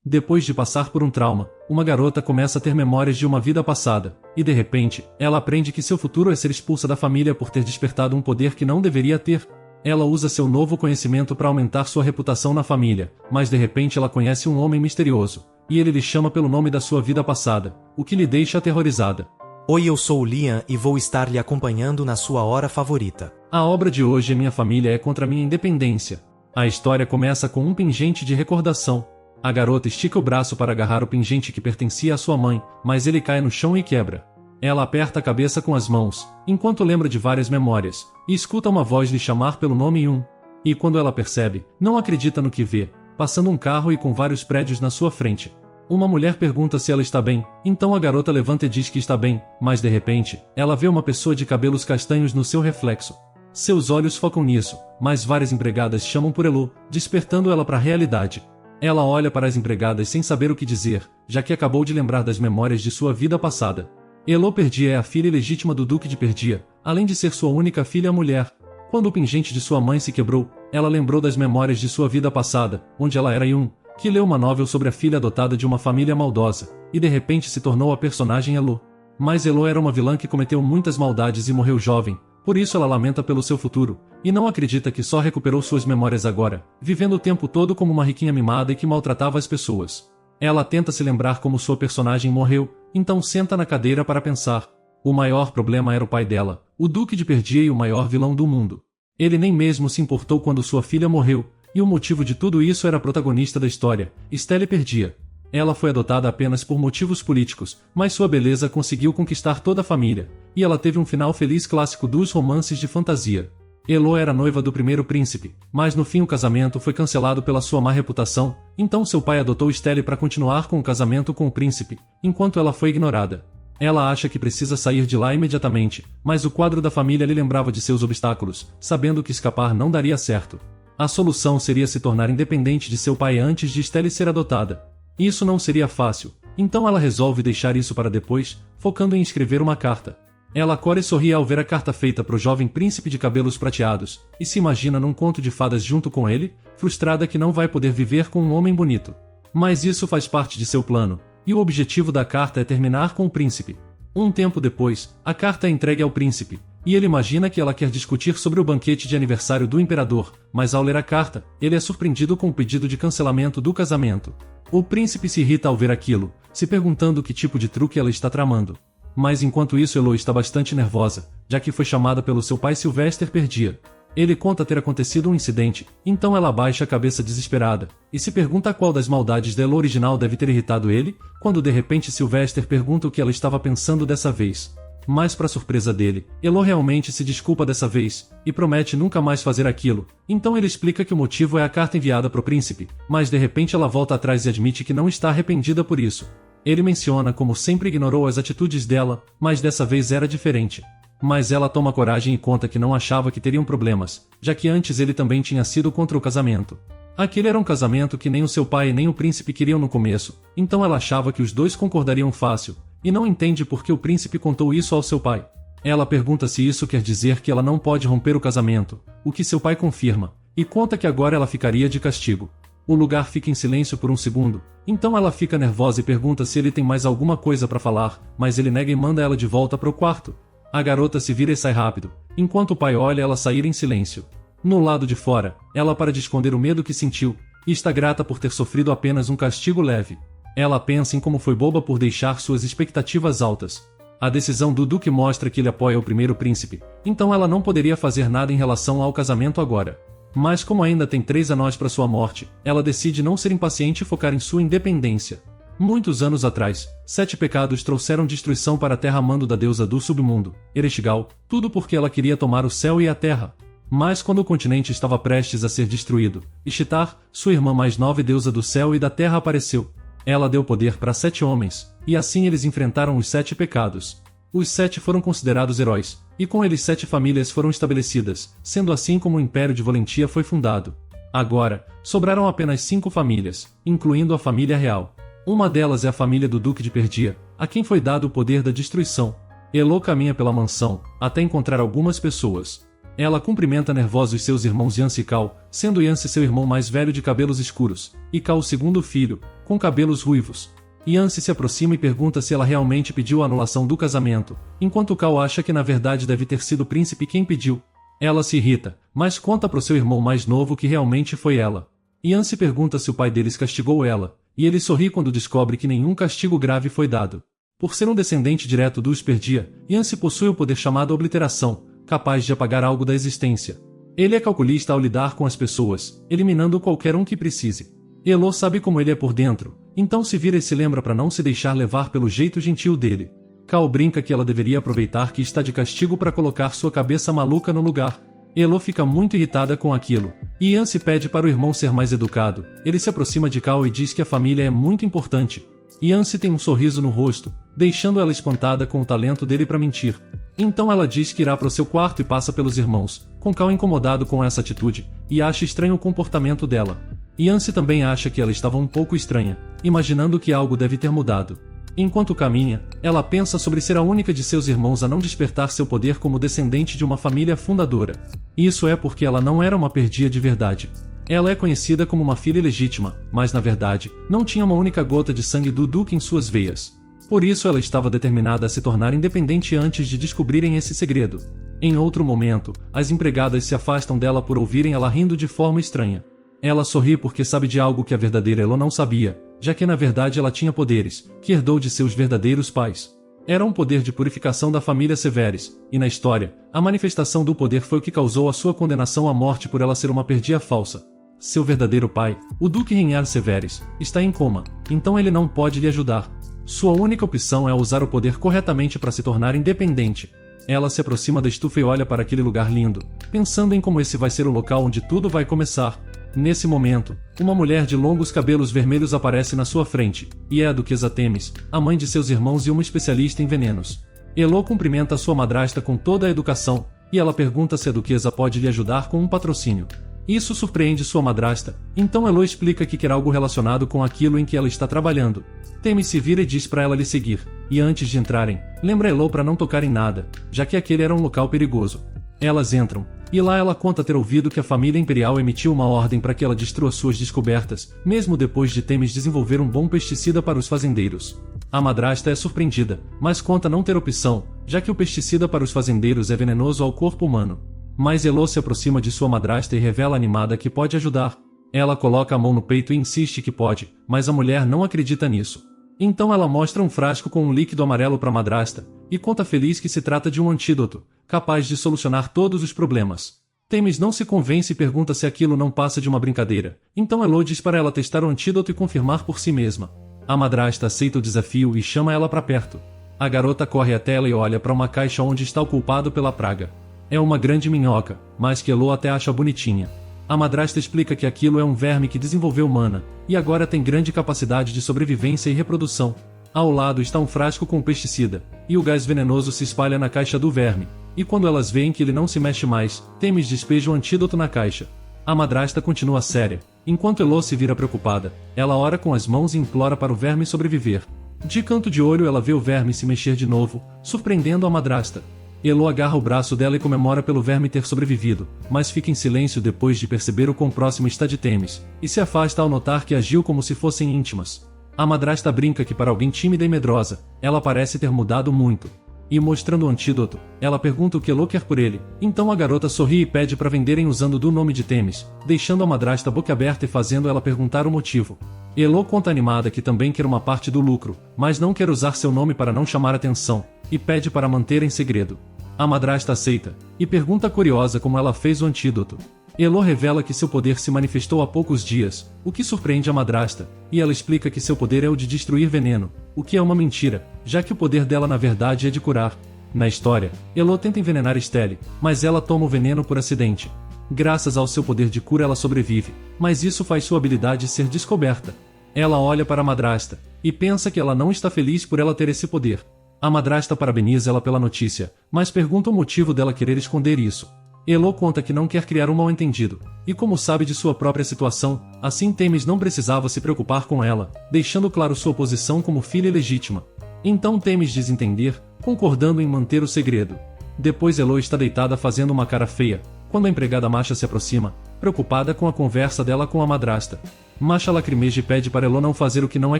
Depois de passar por um trauma, uma garota começa a ter memórias de uma vida passada, e de repente, ela aprende que seu futuro é ser expulsa da família por ter despertado um poder que não deveria ter. Ela usa seu novo conhecimento para aumentar sua reputação na família, mas de repente ela conhece um homem misterioso, e ele lhe chama pelo nome da sua vida passada, o que lhe deixa aterrorizada. Oi, eu sou o Liam e vou estar lhe acompanhando na sua hora favorita. A obra de hoje é Minha Família é contra minha independência. A história começa com um pingente de recordação. A garota estica o braço para agarrar o pingente que pertencia à sua mãe, mas ele cai no chão e quebra. Ela aperta a cabeça com as mãos, enquanto lembra de várias memórias, e escuta uma voz lhe chamar pelo nome Yun. E quando ela percebe, não acredita no que vê, passando um carro e com vários prédios na sua frente. Uma mulher pergunta se ela está bem, então a garota levanta e diz que está bem, mas de repente, ela vê uma pessoa de cabelos castanhos no seu reflexo. Seus olhos focam nisso, mas várias empregadas chamam por Elo, despertando ela para a realidade. Ela olha para as empregadas sem saber o que dizer, já que acabou de lembrar das memórias de sua vida passada. Elo Perdia é a filha ilegítima do Duque de Perdia, além de ser sua única filha mulher. Quando o pingente de sua mãe se quebrou, ela lembrou das memórias de sua vida passada, onde ela era Yun, que leu uma novel sobre a filha adotada de uma família maldosa, e de repente se tornou a personagem Elo. Mas Elo era uma vilã que cometeu muitas maldades e morreu jovem, por isso ela lamenta pelo seu futuro, e não acredita que só recuperou suas memórias agora, vivendo o tempo todo como uma riquinha mimada e que maltratava as pessoas. Ela tenta se lembrar como sua personagem morreu, então senta na cadeira para pensar. O maior problema era o pai dela, o Duque de Perdia e o maior vilão do mundo. Ele nem mesmo se importou quando sua filha morreu, e o motivo de tudo isso era a protagonista da história, Stelle Perdia. Ela foi adotada apenas por motivos políticos, mas sua beleza conseguiu conquistar toda a família, e ela teve um final feliz clássico dos romances de fantasia. Elo era noiva do primeiro príncipe, mas no fim o casamento foi cancelado pela sua má reputação, então seu pai adotou Stelle para continuar com o casamento com o príncipe, enquanto ela foi ignorada. Ela acha que precisa sair de lá imediatamente, mas o quadro da família lhe lembrava de seus obstáculos, sabendo que escapar não daria certo. A solução seria se tornar independente de seu pai antes de Stelle ser adotada. Isso não seria fácil, então ela resolve deixar isso para depois, focando em escrever uma carta. Ela acorda e sorri ao ver a carta feita para o jovem príncipe de cabelos prateados, e se imagina num conto de fadas junto com ele, frustrada que não vai poder viver com um homem bonito. Mas isso faz parte de seu plano, e o objetivo da carta é terminar com o príncipe. Um tempo depois, a carta é entregue ao príncipe, e ele imagina que ela quer discutir sobre o banquete de aniversário do imperador, mas ao ler a carta, ele é surpreendido com o pedido de cancelamento do casamento. O príncipe se irrita ao ver aquilo, se perguntando que tipo de truque ela está tramando. Mas enquanto isso Elo está bastante nervosa, já que foi chamada pelo seu pai Sylvester Perdia. Ele conta ter acontecido um incidente, então ela abaixa a cabeça desesperada, e se pergunta qual das maldades da Elo original deve ter irritado ele, quando de repente Sylvester pergunta o que ela estava pensando dessa vez. Mas para surpresa dele, Elo realmente se desculpa dessa vez, e promete nunca mais fazer aquilo, então ele explica que o motivo é a carta enviada pro príncipe, mas de repente ela volta atrás e admite que não está arrependida por isso. Ele menciona como sempre ignorou as atitudes dela, mas dessa vez era diferente. Mas ela toma coragem e conta que não achava que teriam problemas, já que antes ele também tinha sido contra o casamento. Aquele era um casamento que nem o seu pai nem o príncipe queriam no começo, então ela achava que os dois concordariam fácil, e não entende por que o príncipe contou isso ao seu pai. Ela pergunta se isso quer dizer que ela não pode romper o casamento, o que seu pai confirma, e conta que agora ela ficaria de castigo. O lugar fica em silêncio por um segundo, então ela fica nervosa e pergunta se ele tem mais alguma coisa para falar, mas ele nega e manda ela de volta para o quarto. A garota se vira e sai rápido, enquanto o pai olha ela sair em silêncio. No lado de fora, ela para de esconder o medo que sentiu, e está grata por ter sofrido apenas um castigo leve. Ela pensa em como foi boba por deixar suas expectativas altas. A decisão do Duque mostra que ele apoia o primeiro príncipe, então ela não poderia fazer nada em relação ao casamento agora. Mas como ainda tem 3 anões para sua morte, ela decide não ser impaciente e focar em sua independência. Muitos anos atrás, 7 pecados trouxeram destruição para a terra a mando da deusa do submundo, Ereshkigal, tudo porque ela queria tomar o céu e a terra. Mas quando o continente estava prestes a ser destruído, Ishtar, sua irmã mais nova e deusa do céu e da terra apareceu. Ela deu poder para 7 homens, e assim eles enfrentaram os 7 pecados. Os 7 foram considerados heróis, e com eles 7 famílias foram estabelecidas, sendo assim como o Império de Valentia foi fundado. Agora, sobraram apenas 5 famílias, incluindo a família real. Uma delas é a família do Duque de Perdia, a quem foi dado o poder da destruição. Elo caminha pela mansão, até encontrar algumas pessoas. Ela cumprimenta nervosos seus irmãos Yancy e Cal, sendo Yancy seu irmão mais velho de cabelos escuros, e Cal o segundo filho, com cabelos ruivos. Yancy se aproxima e pergunta se ela realmente pediu a anulação do casamento, enquanto Cal acha que na verdade deve ter sido o príncipe quem pediu. Ela se irrita, mas conta pro seu irmão mais novo que realmente foi ela. Yancy pergunta se o pai deles castigou ela, e ele sorri quando descobre que nenhum castigo grave foi dado. Por ser um descendente direto do Esperdia, Yancy possui o poder chamado obliteração, capaz de apagar algo da existência. Ele é calculista ao lidar com as pessoas, eliminando qualquer um que precise. Elo sabe como ele é por dentro, então se vira e se lembra para não se deixar levar pelo jeito gentil dele. Cal brinca que ela deveria aproveitar que está de castigo para colocar sua cabeça maluca no lugar. Elo fica muito irritada com aquilo, e Yancy pede para o irmão ser mais educado. Ele se aproxima de Cal e diz que a família é muito importante. Yancy tem um sorriso no rosto, deixando ela espantada com o talento dele para mentir. Então ela diz que irá para o seu quarto e passa pelos irmãos, com Cal incomodado com essa atitude, e acha estranho o comportamento dela. Yancy também acha que ela estava um pouco estranha, imaginando que algo deve ter mudado. Enquanto caminha, ela pensa sobre ser a única de seus irmãos a não despertar seu poder como descendente de uma família fundadora. Isso é porque ela não era uma perdia de verdade. Ela é conhecida como uma filha ilegítima, mas na verdade, não tinha uma única gota de sangue do Duque em suas veias. Por isso ela estava determinada a se tornar independente antes de descobrirem esse segredo. Em outro momento, as empregadas se afastam dela por ouvirem ela rindo de forma estranha. Ela sorri porque sabe de algo que a verdadeira Elo não sabia, já que na verdade ela tinha poderes, que herdou de seus verdadeiros pais. Era um poder de purificação da família Severes, e na história, a manifestação do poder foi o que causou a sua condenação à morte por ela ser uma perdia falsa. Seu verdadeiro pai, o Duque Renier Severes, está em coma, então ele não pode lhe ajudar. Sua única opção é usar o poder corretamente para se tornar independente. Ela se aproxima da estufa e olha para aquele lugar lindo, pensando em como esse vai ser o local onde tudo vai começar. Nesse momento, uma mulher de longos cabelos vermelhos aparece na sua frente, e é a Duquesa Temis, a mãe de seus irmãos e uma especialista em venenos. Elo cumprimenta sua madrasta com toda a educação, e ela pergunta se a Duquesa pode lhe ajudar com um patrocínio. Isso surpreende sua madrasta, então Elo explica que quer algo relacionado com aquilo em que ela está trabalhando. Temis se vira e diz para ela lhe seguir, e antes de entrarem, lembra Elo para não tocar em nada, já que aquele era um local perigoso. Elas entram, e lá ela conta ter ouvido que a família imperial emitiu uma ordem para que ela destrua suas descobertas, mesmo depois de Temis desenvolver um bom pesticida para os fazendeiros. A madrasta é surpreendida, mas conta não ter opção, já que o pesticida para os fazendeiros é venenoso ao corpo humano. Mas Elo se aproxima de sua madrasta e revela animada que pode ajudar. Ela coloca a mão no peito e insiste que pode, mas a mulher não acredita nisso. Então ela mostra um frasco com um líquido amarelo para a madrasta, e conta feliz que se trata de um antídoto, capaz de solucionar todos os problemas. Temis não se convence e pergunta se aquilo não passa de uma brincadeira, então Elo diz para ela testar o antídoto e confirmar por si mesma. A madrasta aceita o desafio e chama ela para perto. A garota corre até ela e olha para uma caixa onde está o culpado pela praga. É uma grande minhoca, mas que Elo até acha bonitinha. A madrasta explica que aquilo é um verme que desenvolveu mana, e agora tem grande capacidade de sobrevivência e reprodução. Ao lado está um frasco com pesticida, e o gás venenoso se espalha na caixa do verme, e quando elas veem que ele não se mexe mais, Temis despeja o antídoto na caixa. A madrasta continua séria, enquanto Elo se vira preocupada, ela ora com as mãos e implora para o verme sobreviver. De canto de olho ela vê o verme se mexer de novo, surpreendendo a madrasta. Elo agarra o braço dela e comemora pelo verme ter sobrevivido, mas fica em silêncio depois de perceber o quão próximo está de Temis, e se afasta ao notar que agiu como se fossem íntimas. A madrasta brinca que para alguém tímida e medrosa, ela parece ter mudado muito. E mostrando o antídoto, ela pergunta o que Elo quer por ele, então a garota sorri e pede para venderem usando do nome de Temis, deixando a madrasta boquiaberta e fazendo ela perguntar o motivo. Elo conta animada que também quer uma parte do lucro, mas não quer usar seu nome para não chamar atenção, e pede para manter em segredo. A madrasta aceita, e pergunta curiosa como ela fez o antídoto. Elo revela que seu poder se manifestou há poucos dias, o que surpreende a madrasta, e ela explica que seu poder é o de destruir veneno, o que é uma mentira, já que o poder dela na verdade é de curar. Na história, Elo tenta envenenar Estelle, mas ela toma o veneno por acidente. Graças ao seu poder de cura ela sobrevive, mas isso faz sua habilidade ser descoberta. Ela olha para a madrasta, e pensa que ela não está feliz por ela ter esse poder. A madrasta parabeniza ela pela notícia, mas pergunta o motivo dela querer esconder isso. Elo conta que não quer criar um mal-entendido, e como sabe de sua própria situação, assim Temis não precisava se preocupar com ela, deixando claro sua posição como filha ilegítima. Então Temis diz entender, concordando em manter o segredo. Depois Elo está deitada fazendo uma cara feia, quando a empregada Masha se aproxima, preocupada com a conversa dela com a madrasta. Masha lacrimeja e pede para Elo não fazer o que não é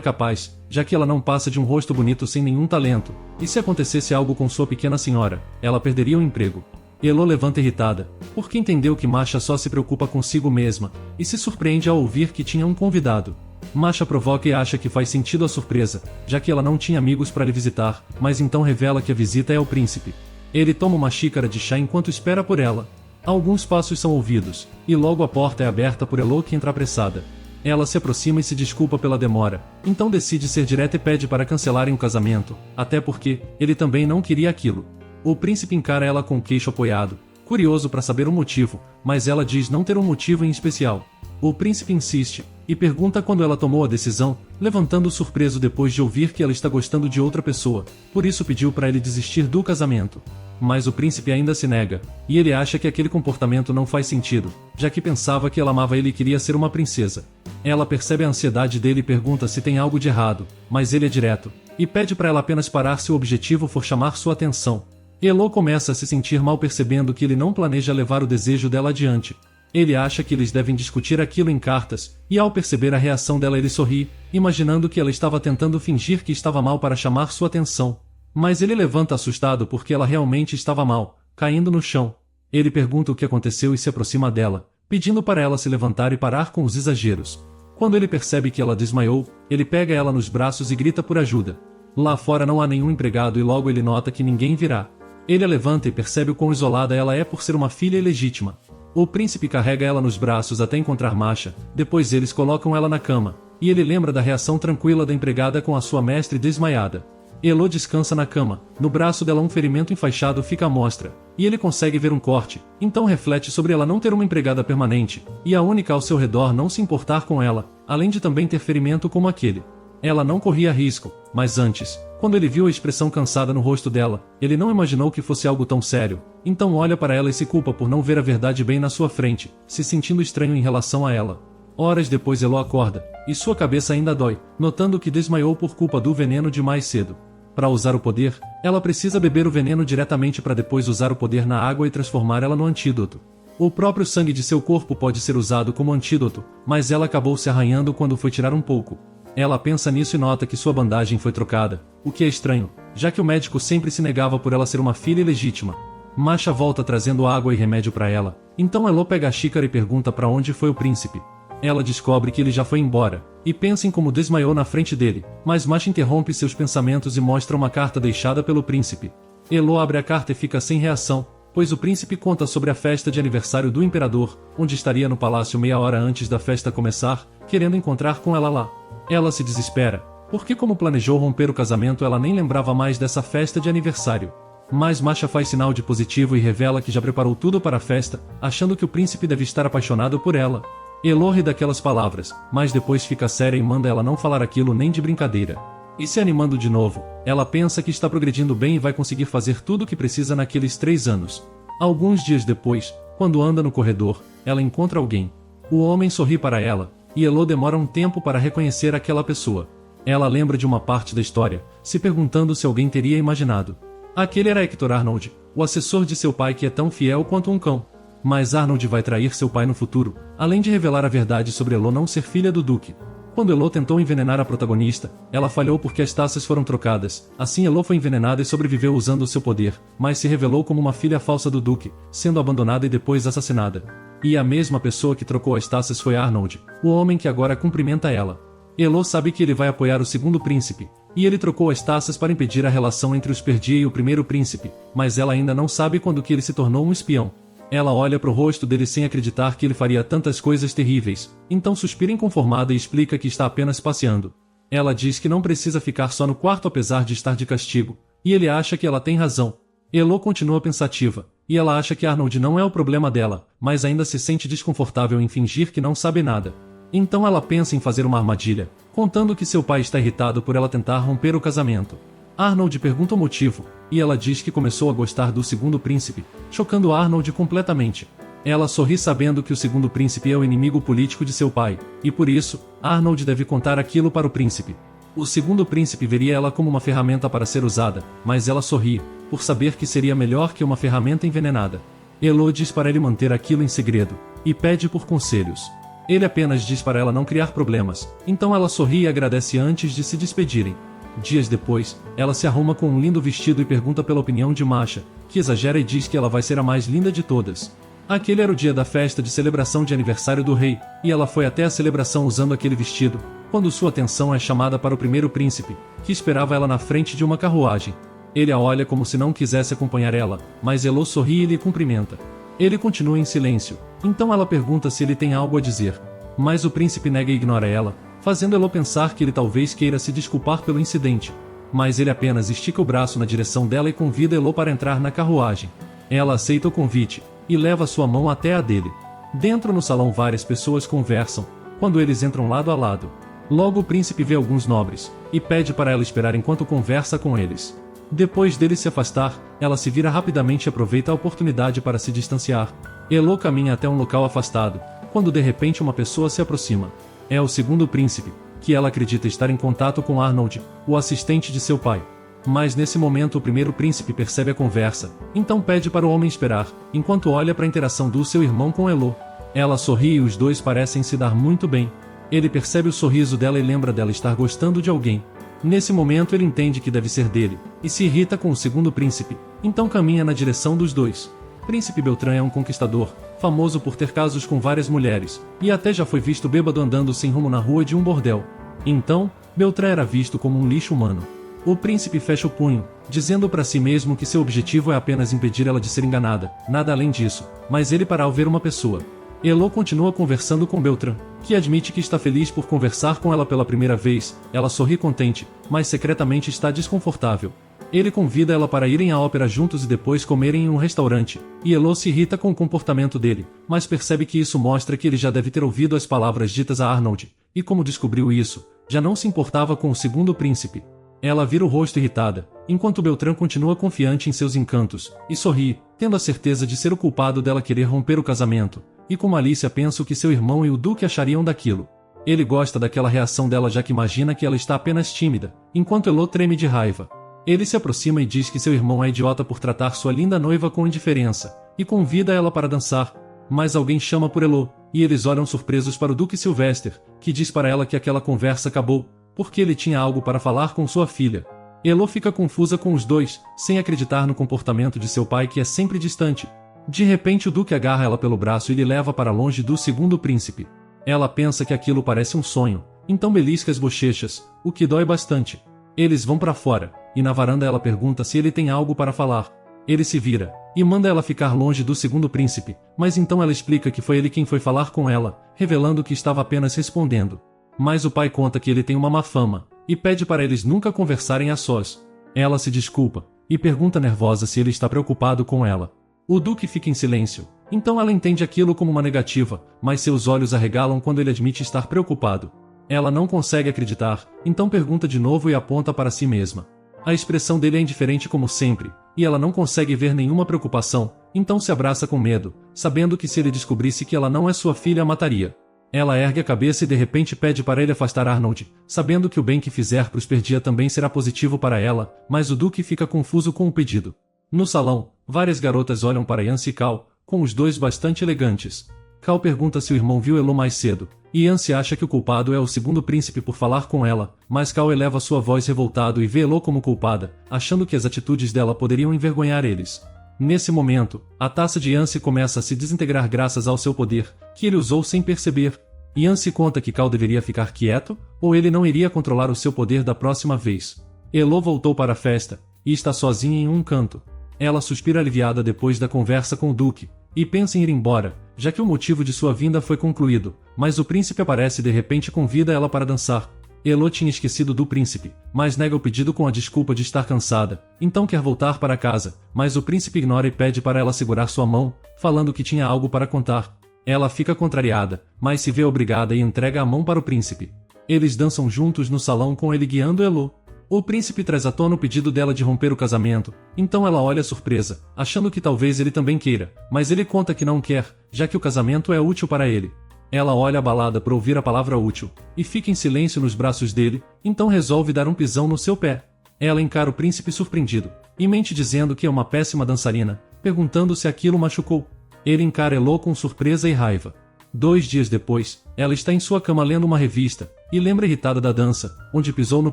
capaz, já que ela não passa de um rosto bonito sem nenhum talento, e se acontecesse algo com sua pequena senhora, ela perderia o emprego. Elo levanta irritada, porque entendeu que Masha só se preocupa consigo mesma, e se surpreende ao ouvir que tinha um convidado. Masha provoca e acha que faz sentido a surpresa, já que ela não tinha amigos para lhe visitar, mas então revela que a visita é ao príncipe. Ele toma uma xícara de chá enquanto espera por ela. Alguns passos são ouvidos, e logo a porta é aberta por Elo, que entra apressada. Ela se aproxima e se desculpa pela demora, então decide ser direta e pede para cancelarem o casamento, até porque ele também não queria aquilo. O príncipe encara ela com o queixo apoiado, curioso para saber o motivo, mas ela diz não ter um motivo em especial. O príncipe insiste, e pergunta quando ela tomou a decisão, levantando surpreso depois de ouvir que ela está gostando de outra pessoa, por isso pediu para ele desistir do casamento. Mas o príncipe ainda se nega, e ele acha que aquele comportamento não faz sentido, já que pensava que ela amava ele e queria ser uma princesa. Ela percebe a ansiedade dele e pergunta se tem algo de errado, mas ele é direto, e pede para ela apenas parar se o objetivo for chamar sua atenção. Elo começa a se sentir mal percebendo que ele não planeja levar o desejo dela adiante. Ele acha que eles devem discutir aquilo em cartas, e ao perceber a reação dela ele sorri, imaginando que ela estava tentando fingir que estava mal para chamar sua atenção. Mas ele levanta assustado porque ela realmente estava mal, caindo no chão. Ele pergunta o que aconteceu e se aproxima dela, pedindo para ela se levantar e parar com os exageros. Quando ele percebe que ela desmaiou, ele pega ela nos braços e grita por ajuda. Lá fora não há nenhum empregado e logo ele nota que ninguém virá. Ele a levanta e percebe o quão isolada ela é por ser uma filha ilegítima. O príncipe carrega ela nos braços até encontrar Masha, depois eles colocam ela na cama, e ele lembra da reação tranquila da empregada com a sua mestre desmaiada. Elo descansa na cama, no braço dela um ferimento enfaixado fica à mostra, e ele consegue ver um corte, então reflete sobre ela não ter uma empregada permanente, e a única ao seu redor não se importar com ela, além de também ter ferimento como aquele. Ela não corria risco, mas antes, quando ele viu a expressão cansada no rosto dela, ele não imaginou que fosse algo tão sério, então olha para ela e se culpa por não ver a verdade bem na sua frente, se sentindo estranho em relação a ela. Horas depois Elo acorda, e sua cabeça ainda dói, notando que desmaiou por culpa do veneno de mais cedo. Para usar o poder, ela precisa beber o veneno diretamente para depois usar o poder na água e transformar ela no antídoto. O próprio sangue de seu corpo pode ser usado como antídoto, mas ela acabou se arranhando quando foi tirar um pouco. Ela pensa nisso e nota que sua bandagem foi trocada, o que é estranho, já que o médico sempre se negava por ela ser uma filha ilegítima. Masha volta trazendo água e remédio para ela, então Elo pega a xícara e pergunta para onde foi o príncipe. Ela descobre que ele já foi embora, e pensa em como desmaiou na frente dele, mas Masha interrompe seus pensamentos e mostra uma carta deixada pelo príncipe. Elo abre a carta e fica sem reação, pois o príncipe conta sobre a festa de aniversário do imperador, onde estaria no palácio meia hora antes da festa começar, querendo encontrar com ela lá. Ela se desespera, porque como planejou romper o casamento ela nem lembrava mais dessa festa de aniversário. Mas Masha faz sinal de positivo e revela que já preparou tudo para a festa, achando que o príncipe deve estar apaixonado por ela. Elo ri daquelas palavras, mas depois fica séria e manda ela não falar aquilo nem de brincadeira. E se animando de novo, ela pensa que está progredindo bem e vai conseguir fazer tudo o que precisa naqueles 3 anos. Alguns dias depois, quando anda no corredor, ela encontra alguém. O homem sorri para ela, e Elo demora um tempo para reconhecer aquela pessoa. Ela lembra de uma parte da história, se perguntando se alguém teria imaginado. Aquele era Hector Arnold, o assessor de seu pai que é tão fiel quanto um cão. Mas Arnold vai trair seu pai no futuro, além de revelar a verdade sobre Elo não ser filha do Duque. Quando Elo tentou envenenar a protagonista, ela falhou porque as taças foram trocadas, assim Elo foi envenenada e sobreviveu usando o seu poder, mas se revelou como uma filha falsa do Duque, sendo abandonada e depois assassinada. E a mesma pessoa que trocou as taças foi Arnold, o homem que agora cumprimenta ela. Elo sabe que ele vai apoiar o segundo príncipe, e ele trocou as taças para impedir a relação entre os Perdia e o primeiro príncipe, mas ela ainda não sabe quando que ele se tornou um espião. Ela olha para o rosto dele sem acreditar que ele faria tantas coisas terríveis, então suspira inconformada e explica que está apenas passeando. Ela diz que não precisa ficar só no quarto apesar de estar de castigo, e ele acha que ela tem razão. Elo continua pensativa, e ela acha que Arnold não é o problema dela, mas ainda se sente desconfortável em fingir que não sabe nada. Então ela pensa em fazer uma armadilha, contando que seu pai está irritado por ela tentar romper o casamento. Arnold pergunta o motivo, e ela diz que começou a gostar do segundo príncipe, chocando Arnold completamente. Ela sorri sabendo que o segundo príncipe é o inimigo político de seu pai, e por isso, Arnold deve contar aquilo para o príncipe. O segundo príncipe veria ela como uma ferramenta para ser usada, mas ela sorri, por saber que seria melhor que uma ferramenta envenenada. Elo diz para ele manter aquilo em segredo, e pede por conselhos. Ele apenas diz para ela não criar problemas, então ela sorri e agradece antes de se despedirem. Dias depois, ela se arruma com um lindo vestido e pergunta pela opinião de Masha, que exagera e diz que ela vai ser a mais linda de todas. Aquele era o dia da festa de celebração de aniversário do rei, e ela foi até a celebração usando aquele vestido, quando sua atenção é chamada para o primeiro príncipe, que esperava ela na frente de uma carruagem. Ele a olha como se não quisesse acompanhar ela, mas Elo sorri e lhe cumprimenta. Ele continua em silêncio, então ela pergunta se ele tem algo a dizer. Mas o príncipe nega e ignora ela, fazendo Elo pensar que ele talvez queira se desculpar pelo incidente. Mas ele apenas estica o braço na direção dela e convida Elo para entrar na carruagem. Ela aceita o convite, e leva sua mão até a dele. Dentro no salão várias pessoas conversam, quando eles entram lado a lado. Logo o príncipe vê alguns nobres, e pede para ela esperar enquanto conversa com eles. Depois dele se afastar, ela se vira rapidamente e aproveita a oportunidade para se distanciar. Elo caminha até um local afastado, quando de repente uma pessoa se aproxima. É o segundo príncipe, que ela acredita estar em contato com Arnold, o assistente de seu pai. Mas nesse momento o primeiro príncipe percebe a conversa, então pede para o homem esperar, enquanto olha para a interação do seu irmão com Elo. Ela sorri e os dois parecem se dar muito bem. Ele percebe o sorriso dela e lembra dela estar gostando de alguém. Nesse momento ele entende que deve ser dele, e se irrita com o segundo príncipe, então caminha na direção dos dois. Príncipe Beltrán é um conquistador, famoso por ter casos com várias mulheres, e até já foi visto bêbado andando sem rumo na rua de um bordel. Então, Beltrán era visto como um lixo humano. O príncipe fecha o punho, dizendo para si mesmo que seu objetivo é apenas impedir ela de ser enganada, nada além disso, mas ele para ao ver uma pessoa. Elo continua conversando com Beltrán, que admite que está feliz por conversar com ela pela primeira vez. Ela sorri contente, mas secretamente está desconfortável. Ele convida ela para irem à ópera juntos e depois comerem em um restaurante, e Elo se irrita com o comportamento dele, mas percebe que isso mostra que ele já deve ter ouvido as palavras ditas a Arnold, e como descobriu isso, já não se importava com o segundo príncipe. Ela vira o rosto irritada, enquanto Beltrán continua confiante em seus encantos, e sorri, tendo a certeza de ser o culpado dela querer romper o casamento, e como Alicia pensa o que seu irmão e o Duque achariam daquilo. Ele gosta daquela reação dela já que imagina que ela está apenas tímida, enquanto Elo treme de raiva. Ele se aproxima e diz que seu irmão é idiota por tratar sua linda noiva com indiferença, e convida ela para dançar, mas alguém chama por Elo, e eles olham surpresos para o Duque Sylvester, que diz para ela que aquela conversa acabou, porque ele tinha algo para falar com sua filha. Elo fica confusa com os dois, sem acreditar no comportamento de seu pai que é sempre distante. De repente o Duque agarra ela pelo braço e lhe leva para longe do segundo príncipe. Ela pensa que aquilo parece um sonho, então belisca as bochechas, o que dói bastante. Eles vão para fora, e na varanda ela pergunta se ele tem algo para falar. Ele se vira, e manda ela ficar longe do segundo príncipe, mas então ela explica que foi ele quem foi falar com ela, revelando que estava apenas respondendo. Mas o pai conta que ele tem uma má fama, e pede para eles nunca conversarem a sós. Ela se desculpa, e pergunta nervosa se ele está preocupado com ela. O Duque fica em silêncio, então ela entende aquilo como uma negativa, mas seus olhos arregalam quando ele admite estar preocupado. Ela não consegue acreditar, então pergunta de novo e aponta para si mesma. A expressão dele é indiferente como sempre, e ela não consegue ver nenhuma preocupação, então se abraça com medo, sabendo que se ele descobrisse que ela não é sua filha a mataria. Ela ergue a cabeça e de repente pede para ele afastar Arnold, sabendo que o bem que fizer para os Perdia também será positivo para ela, mas o Duque fica confuso com o pedido. No salão, várias garotas olham para Yancy e Cal, com os dois bastante elegantes. Cal pergunta se o irmão viu Elo mais cedo, e Yancy acha que o culpado é o segundo príncipe por falar com ela, mas Cal eleva sua voz revoltado e vê Elo como culpada, achando que as atitudes dela poderiam envergonhar eles. Nesse momento, a taça de Yancy começa a se desintegrar graças ao seu poder, que ele usou sem perceber. Yancy conta que Cal deveria ficar quieto, ou ele não iria controlar o seu poder da próxima vez. Elo voltou para a festa, e está sozinha em um canto. Ela suspira aliviada depois da conversa com o Duque, e pensa em ir embora, já que o motivo de sua vinda foi concluído, mas o príncipe aparece e de repente convida ela para dançar. Elo tinha esquecido do príncipe, mas nega o pedido com a desculpa de estar cansada, então quer voltar para casa, mas o príncipe ignora e pede para ela segurar sua mão, falando que tinha algo para contar. Ela fica contrariada, mas se vê obrigada e entrega a mão para o príncipe. Eles dançam juntos no salão com ele guiando Elo. O príncipe traz à tona o pedido dela de romper o casamento, então ela olha surpresa, achando que talvez ele também queira, mas ele conta que não quer, já que o casamento é útil para ele. Ela olha abalada por ouvir a palavra útil, e fica em silêncio nos braços dele, então resolve dar um pisão no seu pé. Ela encara o príncipe surpreendido, e mente dizendo que é uma péssima dançarina, perguntando se aquilo machucou. Ele encara Elo com surpresa e raiva. 2 dias depois, ela está em sua cama lendo uma revista, e lembra irritada da dança, onde pisou no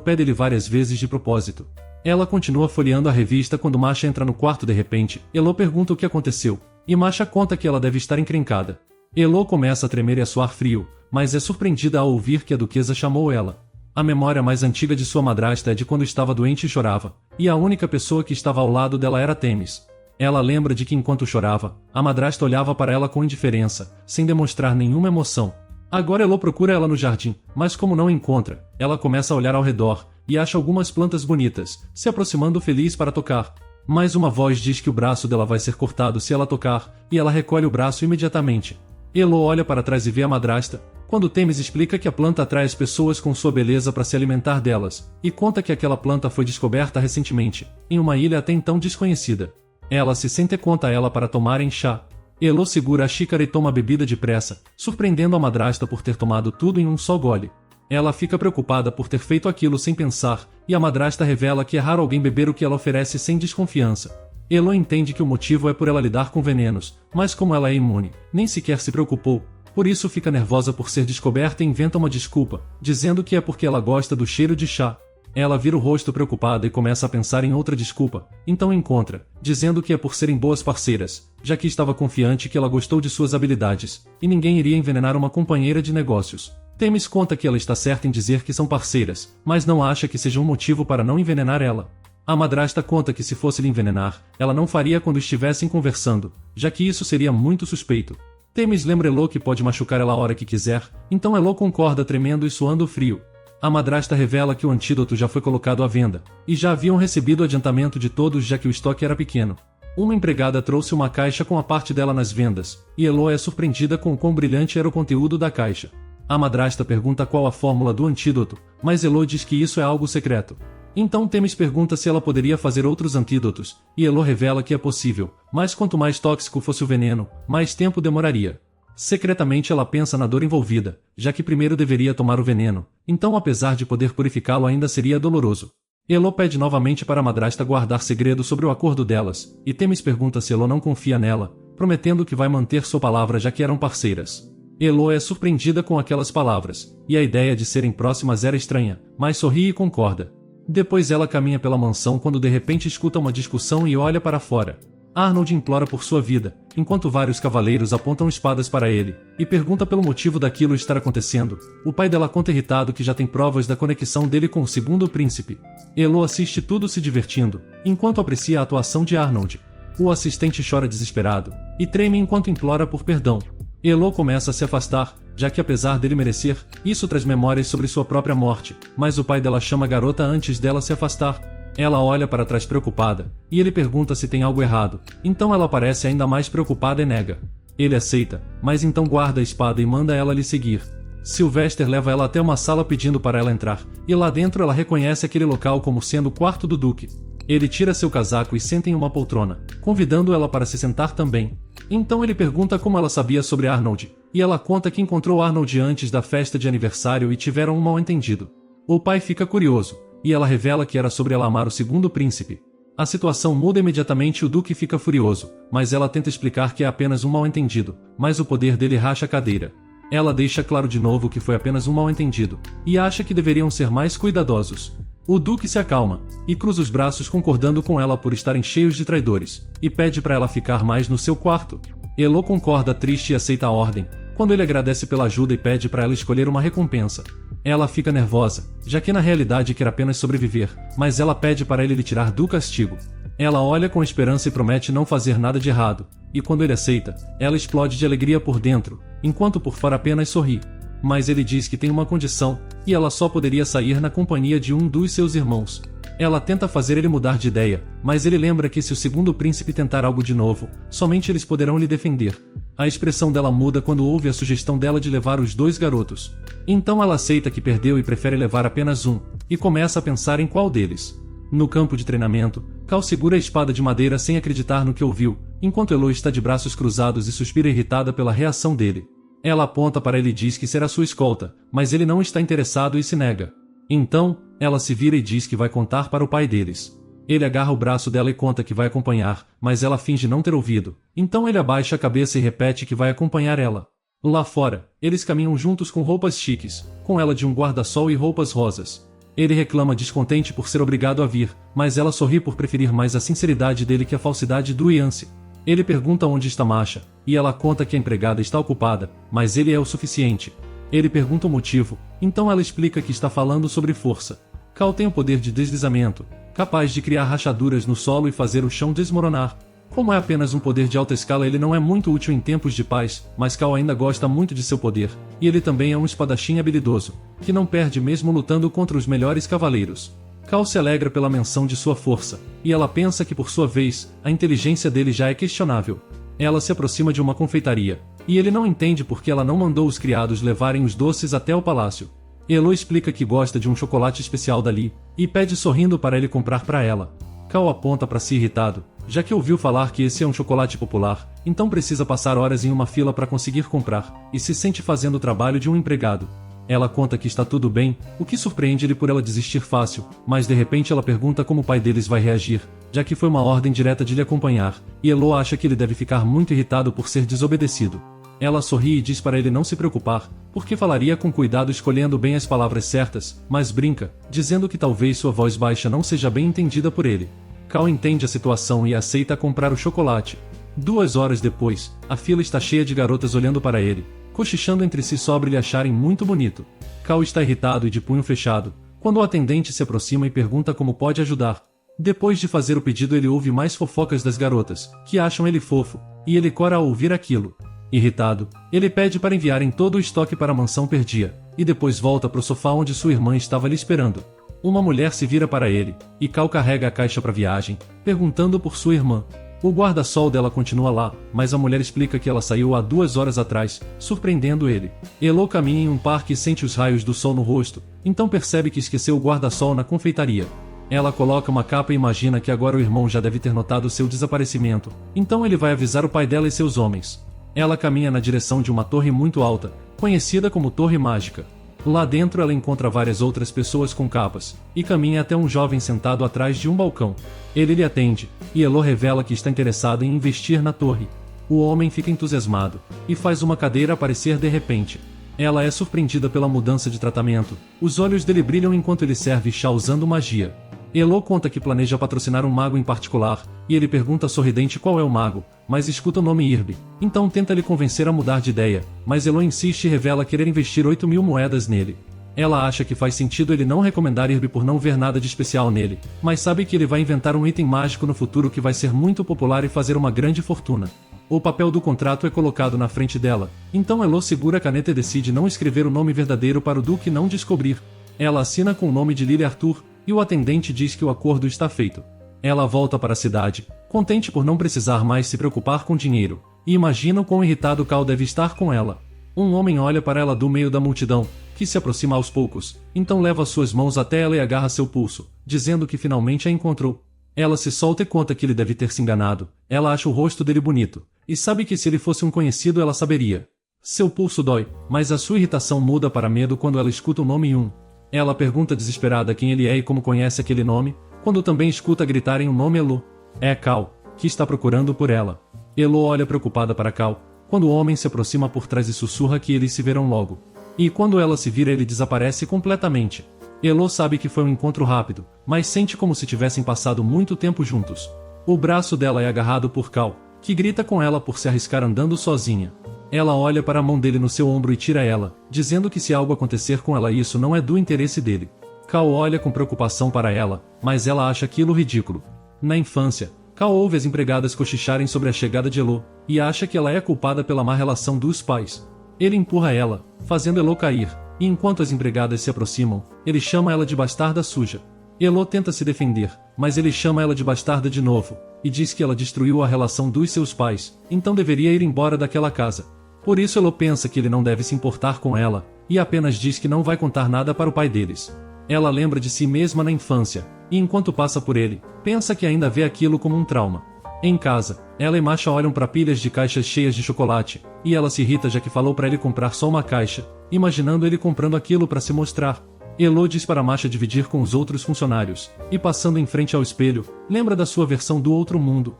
pé dele várias vezes de propósito. Ela continua folheando a revista quando Masha entra no quarto de repente. Elo pergunta o que aconteceu, e Masha conta que ela deve estar encrencada. Elo começa a tremer e a suar frio, mas é surpreendida ao ouvir que a duquesa chamou ela. A memória mais antiga de sua madrasta é de quando estava doente e chorava, e a única pessoa que estava ao lado dela era Temis. Ela lembra de que enquanto chorava, a madrasta olhava para ela com indiferença, sem demonstrar nenhuma emoção. Agora Elo procura ela no jardim, mas como não encontra, ela começa a olhar ao redor, e acha algumas plantas bonitas, se aproximando feliz para tocar. Mas uma voz diz que o braço dela vai ser cortado se ela tocar, e ela recolhe o braço imediatamente. Elo olha para trás e vê a madrasta, quando Temis explica que a planta atrai as pessoas com sua beleza para se alimentar delas, e conta que aquela planta foi descoberta recentemente, em uma ilha até então desconhecida. Ela se senta e conta a ela para tomarem chá. Elo segura a xícara e toma a bebida depressa, surpreendendo a madrasta por ter tomado tudo em um só gole. Ela fica preocupada por ter feito aquilo sem pensar, e a madrasta revela que é raro alguém beber o que ela oferece sem desconfiança. Elo entende que o motivo é por ela lidar com venenos, mas como ela é imune, nem sequer se preocupou, por isso fica nervosa por ser descoberta e inventa uma desculpa, dizendo que é porque ela gosta do cheiro de chá. Ela vira o rosto preocupada e começa a pensar em outra desculpa, então encontra, dizendo que é por serem boas parceiras, já que estava confiante que ela gostou de suas habilidades, e ninguém iria envenenar uma companheira de negócios. Temis conta que ela está certa em dizer que são parceiras, mas não acha que seja um motivo para não envenenar ela. A madrasta conta que se fosse lhe envenenar, ela não faria quando estivessem conversando, já que isso seria muito suspeito. Temis lembra Elo que pode machucar ela a hora que quiser, então Elo concorda tremendo e suando frio. A madrasta revela que o antídoto já foi colocado à venda, e já haviam recebido o adiantamento de todos já que o estoque era pequeno. Uma empregada trouxe uma caixa com a parte dela nas vendas, e Elo é surpreendida com o quão brilhante era o conteúdo da caixa. A madrasta pergunta qual a fórmula do antídoto, mas Elo diz que isso é algo secreto. Então Temis pergunta se ela poderia fazer outros antídotos, e Elo revela que é possível, mas quanto mais tóxico fosse o veneno, mais tempo demoraria. Secretamente ela pensa na dor envolvida, já que primeiro deveria tomar o veneno, então apesar de poder purificá-lo ainda seria doloroso. Elo pede novamente para a madrasta guardar segredo sobre o acordo delas, e Temis pergunta se Elo não confia nela, prometendo que vai manter sua palavra já que eram parceiras. Elo é surpreendida com aquelas palavras, e a ideia de serem próximas era estranha, mas sorri e concorda. Depois ela caminha pela mansão quando de repente escuta uma discussão e olha para fora. Arnold implora por sua vida, enquanto vários cavaleiros apontam espadas para ele, e pergunta pelo motivo daquilo estar acontecendo. O pai dela conta irritado que já tem provas da conexão dele com o segundo príncipe. Elo assiste tudo se divertindo, enquanto aprecia a atuação de Arnold. O assistente chora desesperado, e treme enquanto implora por perdão. Elo começa a se afastar, já que apesar dele merecer, isso traz memórias sobre sua própria morte, mas o pai dela chama a garota antes dela se afastar. Ela olha para trás preocupada, e ele pergunta se tem algo errado, então ela parece ainda mais preocupada e nega. Ele aceita, mas então guarda a espada e manda ela lhe seguir. Sylvester leva ela até uma sala pedindo para ela entrar, e lá dentro ela reconhece aquele local como sendo o quarto do duque. Ele tira seu casaco e senta em uma poltrona, convidando ela para se sentar também. Então ele pergunta como ela sabia sobre Arnold, e ela conta que encontrou Arnold antes da festa de aniversário e tiveram um mal-entendido. O pai fica curioso, e ela revela que era sobre ela amar o segundo príncipe. A situação muda imediatamente e o duque fica furioso, mas ela tenta explicar que é apenas um mal-entendido, mas o poder dele racha a cadeira. Ela deixa claro de novo que foi apenas um mal-entendido, e acha que deveriam ser mais cuidadosos. O duque se acalma, e cruza os braços concordando com ela por estarem cheios de traidores, e pede para ela ficar mais no seu quarto. Elo concorda triste e aceita a ordem, quando ele agradece pela ajuda e pede para ela escolher uma recompensa. Ela fica nervosa, já que na realidade quer apenas sobreviver, mas ela pede para ele lhe tirar do castigo. Ela olha com esperança e promete não fazer nada de errado, e quando ele aceita, ela explode de alegria por dentro, enquanto por fora apenas sorri. Mas ele diz que tem uma condição, e ela só poderia sair na companhia de um dos seus irmãos. Ela tenta fazer ele mudar de ideia, mas ele lembra que se o segundo príncipe tentar algo de novo, somente eles poderão lhe defender. A expressão dela muda quando ouve a sugestão dela de levar os 2 garotos. Então ela aceita que perdeu e prefere levar apenas um, e começa a pensar em qual deles. No campo de treinamento, Cal segura a espada de madeira sem acreditar no que ouviu, enquanto Elo está de braços cruzados e suspira irritada pela reação dele. Ela aponta para ele e diz que será sua escolta, mas ele não está interessado e se nega. Então, ela se vira e diz que vai contar para o pai deles. Ele agarra o braço dela e conta que vai acompanhar, mas ela finge não ter ouvido. Então ele abaixa a cabeça e repete que vai acompanhar ela. Lá fora, eles caminham juntos com roupas chiques, com ela de um guarda-sol e roupas rosas. Ele reclama descontente por ser obrigado a vir, mas ela sorri por preferir mais a sinceridade dele que a falsidade do Yancey. Ele pergunta onde está Masha, e ela conta que a empregada está ocupada, mas ele é o suficiente. Ele pergunta o motivo, então ela explica que está falando sobre força. Cal tem o poder de deslizamento, capaz de criar rachaduras no solo e fazer o chão desmoronar. Como é apenas um poder de alta escala, ele não é muito útil em tempos de paz, mas Cal ainda gosta muito de seu poder, e ele também é um espadachim habilidoso, que não perde mesmo lutando contra os melhores cavaleiros. Cal se alegra pela menção de sua força, e ela pensa que por sua vez, a inteligência dele já é questionável. Ela se aproxima de uma confeitaria, e ele não entende por que ela não mandou os criados levarem os doces até o palácio. Elo explica que gosta de um chocolate especial dali, e pede sorrindo para ele comprar para ela. Cal aponta para si irritado, já que ouviu falar que esse é um chocolate popular, então precisa passar horas em uma fila para conseguir comprar, e se sente fazendo o trabalho de um empregado. Ela conta que está tudo bem, o que surpreende ele por ela desistir fácil, mas de repente ela pergunta como o pai deles vai reagir, já que foi uma ordem direta de lhe acompanhar, e Elo acha que ele deve ficar muito irritado por ser desobedecido. Ela sorri e diz para ele não se preocupar, porque falaria com cuidado escolhendo bem as palavras certas, mas brinca, dizendo que talvez sua voz baixa não seja bem entendida por ele. Cal entende a situação e aceita comprar o chocolate. 2 horas depois, a fila está cheia de garotas olhando para ele, cochichando entre si sobre lhe acharem muito bonito. Cal está irritado e de punho fechado, quando o atendente se aproxima e pergunta como pode ajudar. Depois de fazer o pedido, ele ouve mais fofocas das garotas, que acham ele fofo, e ele cora ao ouvir aquilo. Irritado, ele pede para enviarem todo o estoque para a mansão Perdia, e depois volta para o sofá onde sua irmã estava lhe esperando. Uma mulher se vira para ele, e Cal carrega a caixa para a viagem, perguntando por sua irmã. O guarda-sol dela continua lá, mas a mulher explica que ela saiu há 2 horas atrás, surpreendendo ele. Elo caminha em um parque e sente os raios do sol no rosto, então percebe que esqueceu o guarda-sol na confeitaria. Ela coloca uma capa e imagina que agora o irmão já deve ter notado seu desaparecimento, então ele vai avisar o pai dela e seus homens. Ela caminha na direção de uma torre muito alta, conhecida como Torre Mágica. Lá dentro ela encontra várias outras pessoas com capas, e caminha até um jovem sentado atrás de um balcão. Ele lhe atende, e Elo revela que está interessado em investir na torre. O homem fica entusiasmado, e faz uma cadeira aparecer de repente. Ela é surpreendida pela mudança de tratamento, os olhos dele brilham enquanto ele serve chá usando magia. Elo conta que planeja patrocinar um mago em particular, e ele pergunta sorridente qual é o mago, mas escuta o nome Irby, então tenta lhe convencer a mudar de ideia, mas Elo insiste e revela querer investir 8.000 moedas nele. Ela acha que faz sentido ele não recomendar Irby por não ver nada de especial nele, mas sabe que ele vai inventar um item mágico no futuro que vai ser muito popular e fazer uma grande fortuna. O papel do contrato é colocado na frente dela, então Elo segura a caneta e decide não escrever o nome verdadeiro para o Duque não descobrir. Ela assina com o nome de Lily Arthur, e o atendente diz que o acordo está feito. Ela volta para a cidade, contente por não precisar mais se preocupar com dinheiro, e imagina o quão irritado Cal deve estar com ela. Um homem olha para ela do meio da multidão, que se aproxima aos poucos, então leva suas mãos até ela e agarra seu pulso, dizendo que finalmente a encontrou. Ela se solta e conta que ele deve ter se enganado. Ela acha o rosto dele bonito, e sabe que se ele fosse um conhecido ela saberia. Seu pulso dói, mas a sua irritação muda para medo quando ela escuta o nome Yun. Ela pergunta desesperada quem ele é e como conhece aquele nome, quando também escuta gritarem o nome Elo. É Cal, que está procurando por ela. Elo olha preocupada para Cal, quando o homem se aproxima por trás e sussurra que eles se verão logo. E quando ela se vira ele desaparece completamente. Elo sabe que foi um encontro rápido, mas sente como se tivessem passado muito tempo juntos. O braço dela é agarrado por Cal, que grita com ela por se arriscar andando sozinha. Ela olha para a mão dele no seu ombro e tira ela, dizendo que se algo acontecer com ela isso não é do interesse dele. Cal olha com preocupação para ela, mas ela acha aquilo ridículo. Na infância, Cal ouve as empregadas cochicharem sobre a chegada de Elo, e acha que ela é culpada pela má relação dos pais. Ele empurra ela, fazendo Elo cair, e enquanto as empregadas se aproximam, ele chama ela de bastarda suja. Elo tenta se defender, mas ele chama ela de bastarda de novo, e diz que ela destruiu a relação dos seus pais, então deveria ir embora daquela casa. Por isso Elo pensa que ele não deve se importar com ela, e apenas diz que não vai contar nada para o pai deles. Ela lembra de si mesma na infância, e enquanto passa por ele, pensa que ainda vê aquilo como um trauma. Em casa, ela e Masha olham para pilhas de caixas cheias de chocolate, e ela se irrita já que falou para ele comprar só uma caixa, imaginando ele comprando aquilo para se mostrar. Elo diz para Masha dividir com os outros funcionários, e passando em frente ao espelho, lembra da sua versão do outro mundo,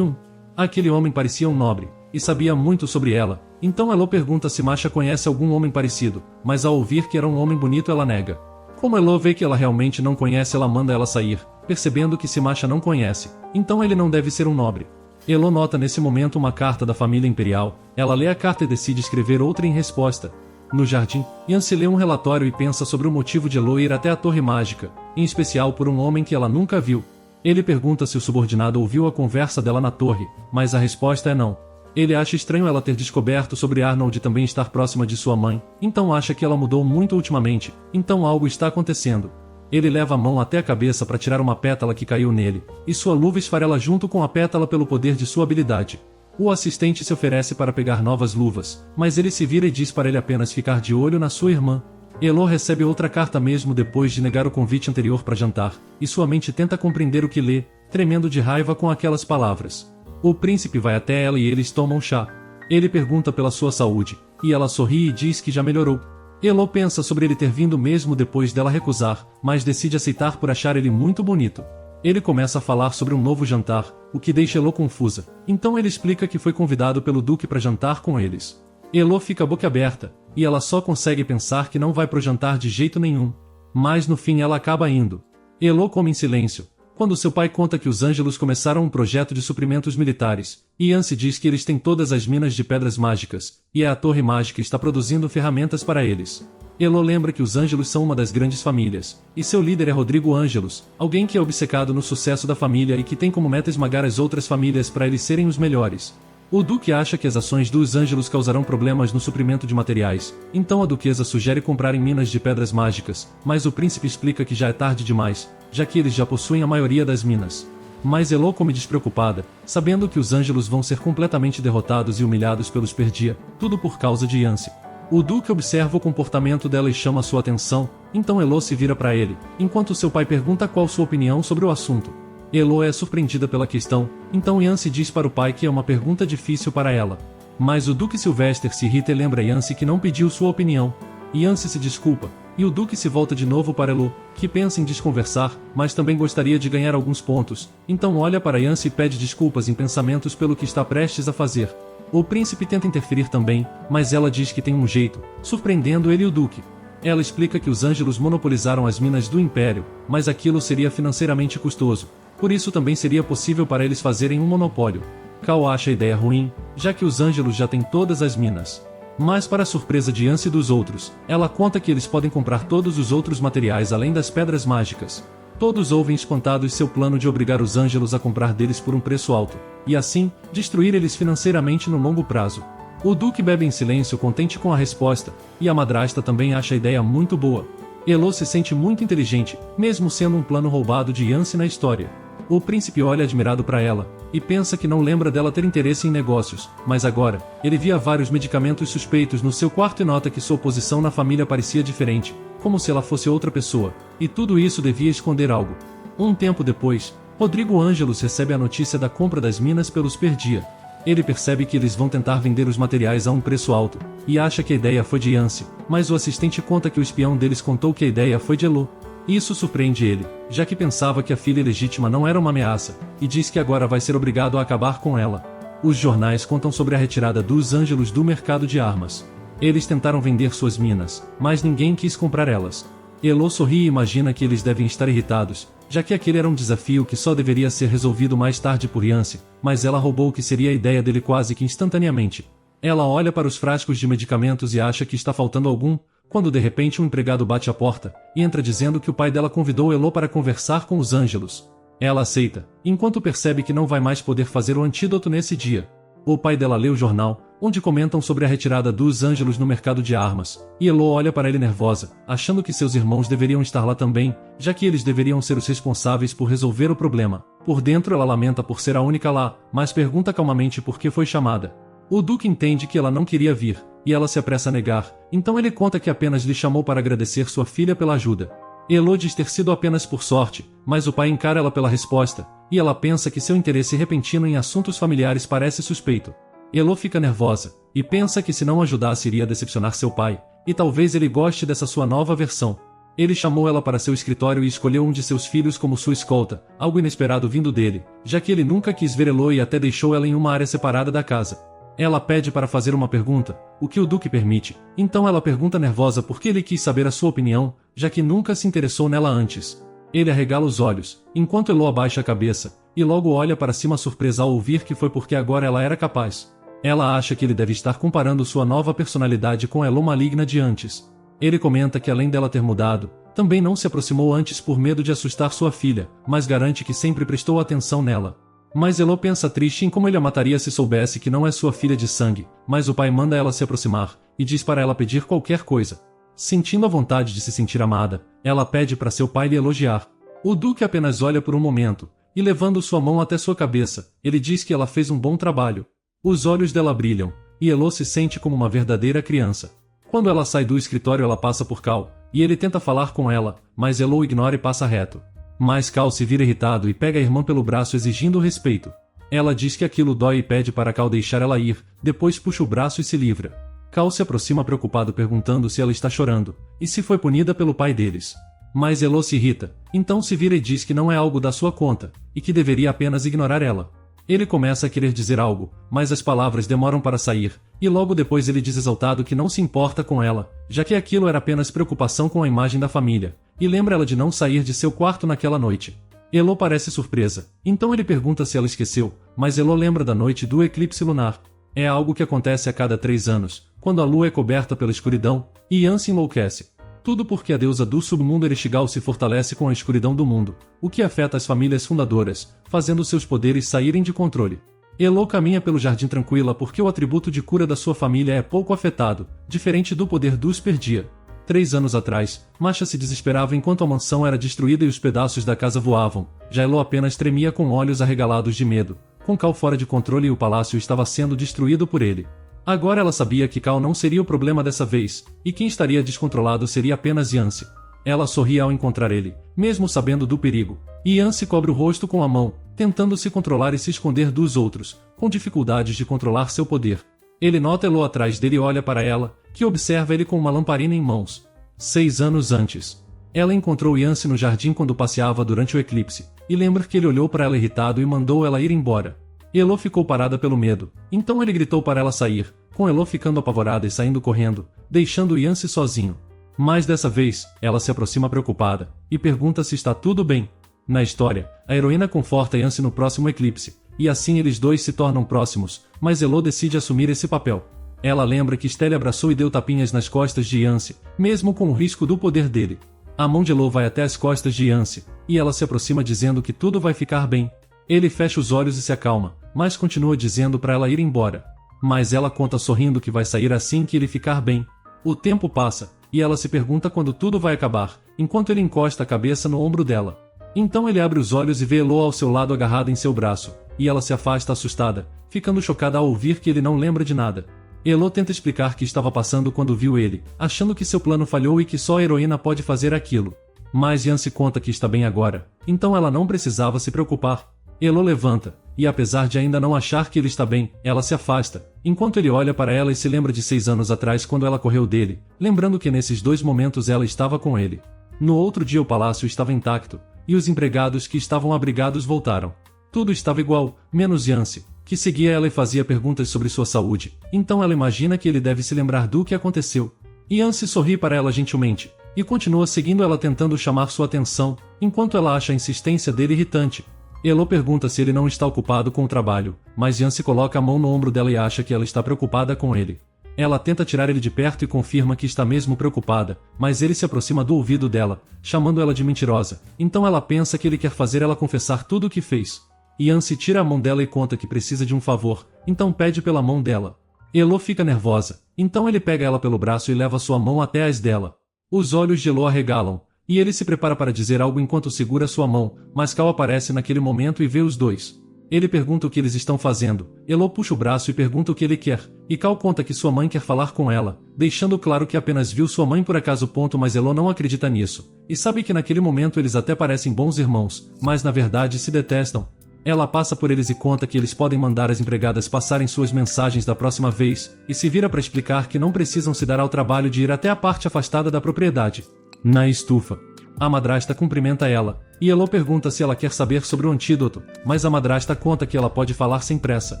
aquele homem parecia um nobre, e sabia muito sobre ela, então Elo pergunta se Masha conhece algum homem parecido, mas ao ouvir que era um homem bonito ela nega. Como Elo vê que ela realmente não conhece, ela manda ela sair, percebendo que se Masha não conhece, então ele não deve ser um nobre. Elo nota nesse momento uma carta da família imperial, ela lê a carta e decide escrever outra em resposta. No jardim, Yancy lê um relatório e pensa sobre o motivo de Elo ir até a Torre Mágica, em especial por um homem que ela nunca viu. Ele pergunta se o subordinado ouviu a conversa dela na torre, mas a resposta é não. Ele acha estranho ela ter descoberto sobre Arnold e também estar próxima de sua mãe, então acha que ela mudou muito ultimamente, então algo está acontecendo. Ele leva a mão até a cabeça para tirar uma pétala que caiu nele, e sua luva esfarela junto com a pétala pelo poder de sua habilidade. O assistente se oferece para pegar novas luvas, mas ele se vira e diz para ele apenas ficar de olho na sua irmã. Elo recebe outra carta mesmo depois de negar o convite anterior para jantar, e sua mente tenta compreender o que lê, tremendo de raiva com aquelas palavras. O príncipe vai até ela e eles tomam chá. Ele pergunta pela sua saúde, e ela sorri e diz que já melhorou. Elo pensa sobre ele ter vindo mesmo depois dela recusar, mas decide aceitar por achar ele muito bonito. Ele começa a falar sobre um novo jantar, o que deixa Elo confusa, então ele explica que foi convidado pelo Duque para jantar com eles. Elo fica boquiaberta, e ela só consegue pensar que não vai pro jantar de jeito nenhum. Mas no fim ela acaba indo. Elo come em silêncio, quando seu pai conta que os Ângelos começaram um projeto de suprimentos militares, e Yancy diz que eles têm todas as minas de pedras mágicas, e a Torre Mágica está produzindo ferramentas para eles. Elo lembra que os Ângelos são uma das grandes famílias, e seu líder é Rodrigo Ângelos, alguém que é obcecado no sucesso da família e que tem como meta esmagar as outras famílias para eles serem os melhores. O Duque acha que as ações dos Ângelos causarão problemas no suprimento de materiais, então a duquesa sugere comprarem minas de pedras mágicas, mas o príncipe explica que já é tarde demais, já que eles já possuem a maioria das minas. Mas Elo come despreocupada, sabendo que os Ângelos vão ser completamente derrotados e humilhados pelos Perdia, tudo por causa de Yancy. O Duque observa o comportamento dela e chama sua atenção, então Elo se vira para ele, enquanto seu pai pergunta qual sua opinião sobre o assunto. Elo é surpreendida pela questão, então Yancy diz para o pai que é uma pergunta difícil para ela. Mas o Duque Sylvester se irrita e lembra Yancy que não pediu sua opinião. Yancy se desculpa, e o Duque se volta de novo para Elo, que pensa em desconversar, mas também gostaria de ganhar alguns pontos, então olha para Yancy e pede desculpas em pensamentos pelo que está prestes a fazer. O príncipe tenta interferir também, mas ela diz que tem um jeito, surpreendendo ele e o Duque. Ela explica que os Ângelos monopolizaram as minas do Império, mas aquilo seria financeiramente custoso. Por isso também seria possível para eles fazerem um monopólio. Cal acha a ideia ruim, já que os Ângelos já têm todas as minas. Mas para a surpresa de Yancy e dos outros, ela conta que eles podem comprar todos os outros materiais além das pedras mágicas. Todos ouvem espantados seu plano de obrigar os Ângelos a comprar deles por um preço alto, e assim, destruir eles financeiramente no longo prazo. O Duque bebe em silêncio contente com a resposta, e a madrasta também acha a ideia muito boa. Elo se sente muito inteligente, mesmo sendo um plano roubado de Yancy na história. O príncipe olha admirado para ela, e pensa que não lembra dela ter interesse em negócios, mas agora, ele via vários medicamentos suspeitos no seu quarto e nota que sua posição na família parecia diferente, como se ela fosse outra pessoa, e tudo isso devia esconder algo. Um tempo depois, Rodrigo Ângelos recebe a notícia da compra das minas pelos Perdia. Ele percebe que eles vão tentar vender os materiais a um preço alto, e acha que a ideia foi de Yancy, mas o assistente conta que o espião deles contou que a ideia foi de Elo. Isso surpreende ele, já que pensava que a filha ilegítima não era uma ameaça, e diz que agora vai ser obrigado a acabar com ela. Os jornais contam sobre a retirada dos Ângelos do mercado de armas. Eles tentaram vender suas minas, mas ninguém quis comprar elas. Elo sorri e imagina que eles devem estar irritados, já que aquele era um desafio que só deveria ser resolvido mais tarde por Yancy, mas ela roubou o que seria a ideia dele quase que instantaneamente. Ela olha para os frascos de medicamentos e acha que está faltando algum, quando de repente um empregado bate à porta, e entra dizendo que o pai dela convidou Elo para conversar com os Ângelos. Ela aceita, enquanto percebe que não vai mais poder fazer o antídoto nesse dia. O pai dela lê o jornal, onde comentam sobre a retirada dos Ângelos no mercado de armas, e Elo olha para ele nervosa, achando que seus irmãos deveriam estar lá também, já que eles deveriam ser os responsáveis por resolver o problema. Por dentro ela lamenta por ser a única lá, mas pergunta calmamente por que foi chamada. O Duque entende que ela não queria vir, e ela se apressa a negar, então ele conta que apenas lhe chamou para agradecer sua filha pela ajuda. Elo diz ter sido apenas por sorte, mas o pai encara ela pela resposta, e ela pensa que seu interesse repentino em assuntos familiares parece suspeito. Elo fica nervosa, e pensa que se não ajudasse iria decepcionar seu pai, e talvez ele goste dessa sua nova versão. Ele chamou ela para seu escritório e escolheu um de seus filhos como sua escolta, algo inesperado vindo dele, já que ele nunca quis ver Elo e até deixou ela em uma área separada da casa. Ela pede para fazer uma pergunta, o que o Duque permite, então ela pergunta nervosa por que ele quis saber a sua opinião, já que nunca se interessou nela antes. Ele arregala os olhos, enquanto Elo abaixa a cabeça, e logo olha para cima surpresa ao ouvir que foi porque agora ela era capaz. Ela acha que ele deve estar comparando sua nova personalidade com a Elo maligna de antes. Ele comenta que além dela ter mudado, também não se aproximou antes por medo de assustar sua filha, mas garante que sempre prestou atenção nela. Mas Elo pensa triste em como ele a mataria se soubesse que não é sua filha de sangue, mas o pai manda ela se aproximar, e diz para ela pedir qualquer coisa. Sentindo a vontade de se sentir amada, ela pede para seu pai lhe elogiar. O Duque apenas olha por um momento, e levando sua mão até sua cabeça, ele diz que ela fez um bom trabalho. Os olhos dela brilham, e Elo se sente como uma verdadeira criança. Quando ela sai do escritório ela passa por Cal, e ele tenta falar com ela, mas Elo o ignora e passa reto. Mas Cal se vira irritado e pega a irmã pelo braço exigindo respeito. Ela diz que aquilo dói e pede para Cal deixar ela ir, depois puxa o braço e se livra. Cal se aproxima preocupado perguntando se ela está chorando, e se foi punida pelo pai deles. Mas Elo se irrita, então se vira e diz que não é algo da sua conta, e que deveria apenas ignorar ela. Ele começa a querer dizer algo, mas as palavras demoram para sair, e logo depois ele diz exaltado que não se importa com ela, já que aquilo era apenas preocupação com a imagem da família, e lembra ela de não sair de seu quarto naquela noite. Elo parece surpresa, então ele pergunta se ela esqueceu, mas Elo lembra da noite do eclipse lunar. É algo que acontece a cada 3 anos, quando a lua é coberta pela escuridão, e Yansi enlouquece. Tudo porque a deusa do submundo Ereshkigal se fortalece com a escuridão do mundo, o que afeta as famílias fundadoras, fazendo seus poderes saírem de controle. Elo caminha pelo jardim tranquila porque o atributo de cura da sua família é pouco afetado, diferente do poder dos Perdia. 3 anos atrás, Masha se desesperava enquanto a mansão era destruída e os pedaços da casa voavam, já Elo apenas tremia com olhos arregalados de medo, com Cal fora de controle e o palácio estava sendo destruído por ele. Agora ela sabia que Cal não seria o problema dessa vez, e quem estaria descontrolado seria apenas Yansi. Ela sorria ao encontrar ele, mesmo sabendo do perigo, e Yansi cobre o rosto com a mão, tentando se controlar e se esconder dos outros, com dificuldades de controlar seu poder. Ele nota Elo atrás dele e olha para ela, que observa ele com uma lamparina em mãos. 6 anos antes. Ela encontrou Yansi no jardim quando passeava durante o eclipse, e lembra que ele olhou para ela irritado e mandou ela ir embora. Elo ficou parada pelo medo, então ele gritou para ela sair, com Elo ficando apavorada e saindo correndo, deixando Yansi sozinho. Mas dessa vez, ela se aproxima preocupada, e pergunta se está tudo bem. Na história, a heroína conforta Yansi no próximo eclipse, e assim eles dois se tornam próximos, mas Elo decide assumir esse papel. Ela lembra que Stelle abraçou e deu tapinhas nas costas de Yansi, mesmo com o risco do poder dele. A mão de Elo vai até as costas de Yansi, e ela se aproxima dizendo que tudo vai ficar bem. Ele fecha os olhos e se acalma, mas continua dizendo para ela ir embora. Mas ela conta sorrindo que vai sair assim que ele ficar bem. O tempo passa, e ela se pergunta quando tudo vai acabar, enquanto ele encosta a cabeça no ombro dela. Então ele abre os olhos e vê Elo ao seu lado agarrada em seu braço, e ela se afasta assustada, ficando chocada ao ouvir que ele não lembra de nada. Elo tenta explicar o que estava passando quando viu ele, achando que seu plano falhou e que só a heroína pode fazer aquilo. Mas Yansi conta que está bem agora, então ela não precisava se preocupar. Elo levanta, e apesar de ainda não achar que ele está bem, ela se afasta, enquanto ele olha para ela e se lembra de 6 anos atrás quando ela correu dele, lembrando que nesses 2 momentos ela estava com ele. No outro dia o palácio estava intacto, e os empregados que estavam abrigados voltaram. Tudo estava igual, menos Yansi, que seguia ela e fazia perguntas sobre sua saúde, então ela imagina que ele deve se lembrar do que aconteceu. Yansi sorri para ela gentilmente, e continua seguindo ela tentando chamar sua atenção, enquanto ela acha a insistência dele irritante. Elo pergunta se ele não está ocupado com o trabalho, mas Yansi coloca a mão no ombro dela e acha que ela está preocupada com ele. Ela tenta tirar ele de perto e confirma que está mesmo preocupada, mas ele se aproxima do ouvido dela, chamando ela de mentirosa, então ela pensa que ele quer fazer ela confessar tudo o que fez. Yansi tira a mão dela e conta que precisa de um favor, então pede pela mão dela. Elo fica nervosa, então ele pega ela pelo braço e leva sua mão até as dela. Os olhos de Elo arregalam, e ele se prepara para dizer algo enquanto segura sua mão, mas Cal aparece naquele momento e vê os dois. Ele pergunta o que eles estão fazendo, Elo puxa o braço e pergunta o que ele quer, e Cal conta que sua mãe quer falar com ela, deixando claro que apenas viu sua mãe por acaso. Mas Elo não acredita nisso, e sabe que naquele momento eles até parecem bons irmãos, mas na verdade se detestam. Ela passa por eles e conta que eles podem mandar as empregadas passarem suas mensagens da próxima vez, e se vira para explicar que não precisam se dar ao trabalho de ir até a parte afastada da propriedade. Na estufa, a madrasta cumprimenta ela, e Elo pergunta se ela quer saber sobre o antídoto, mas a madrasta conta que ela pode falar sem pressa.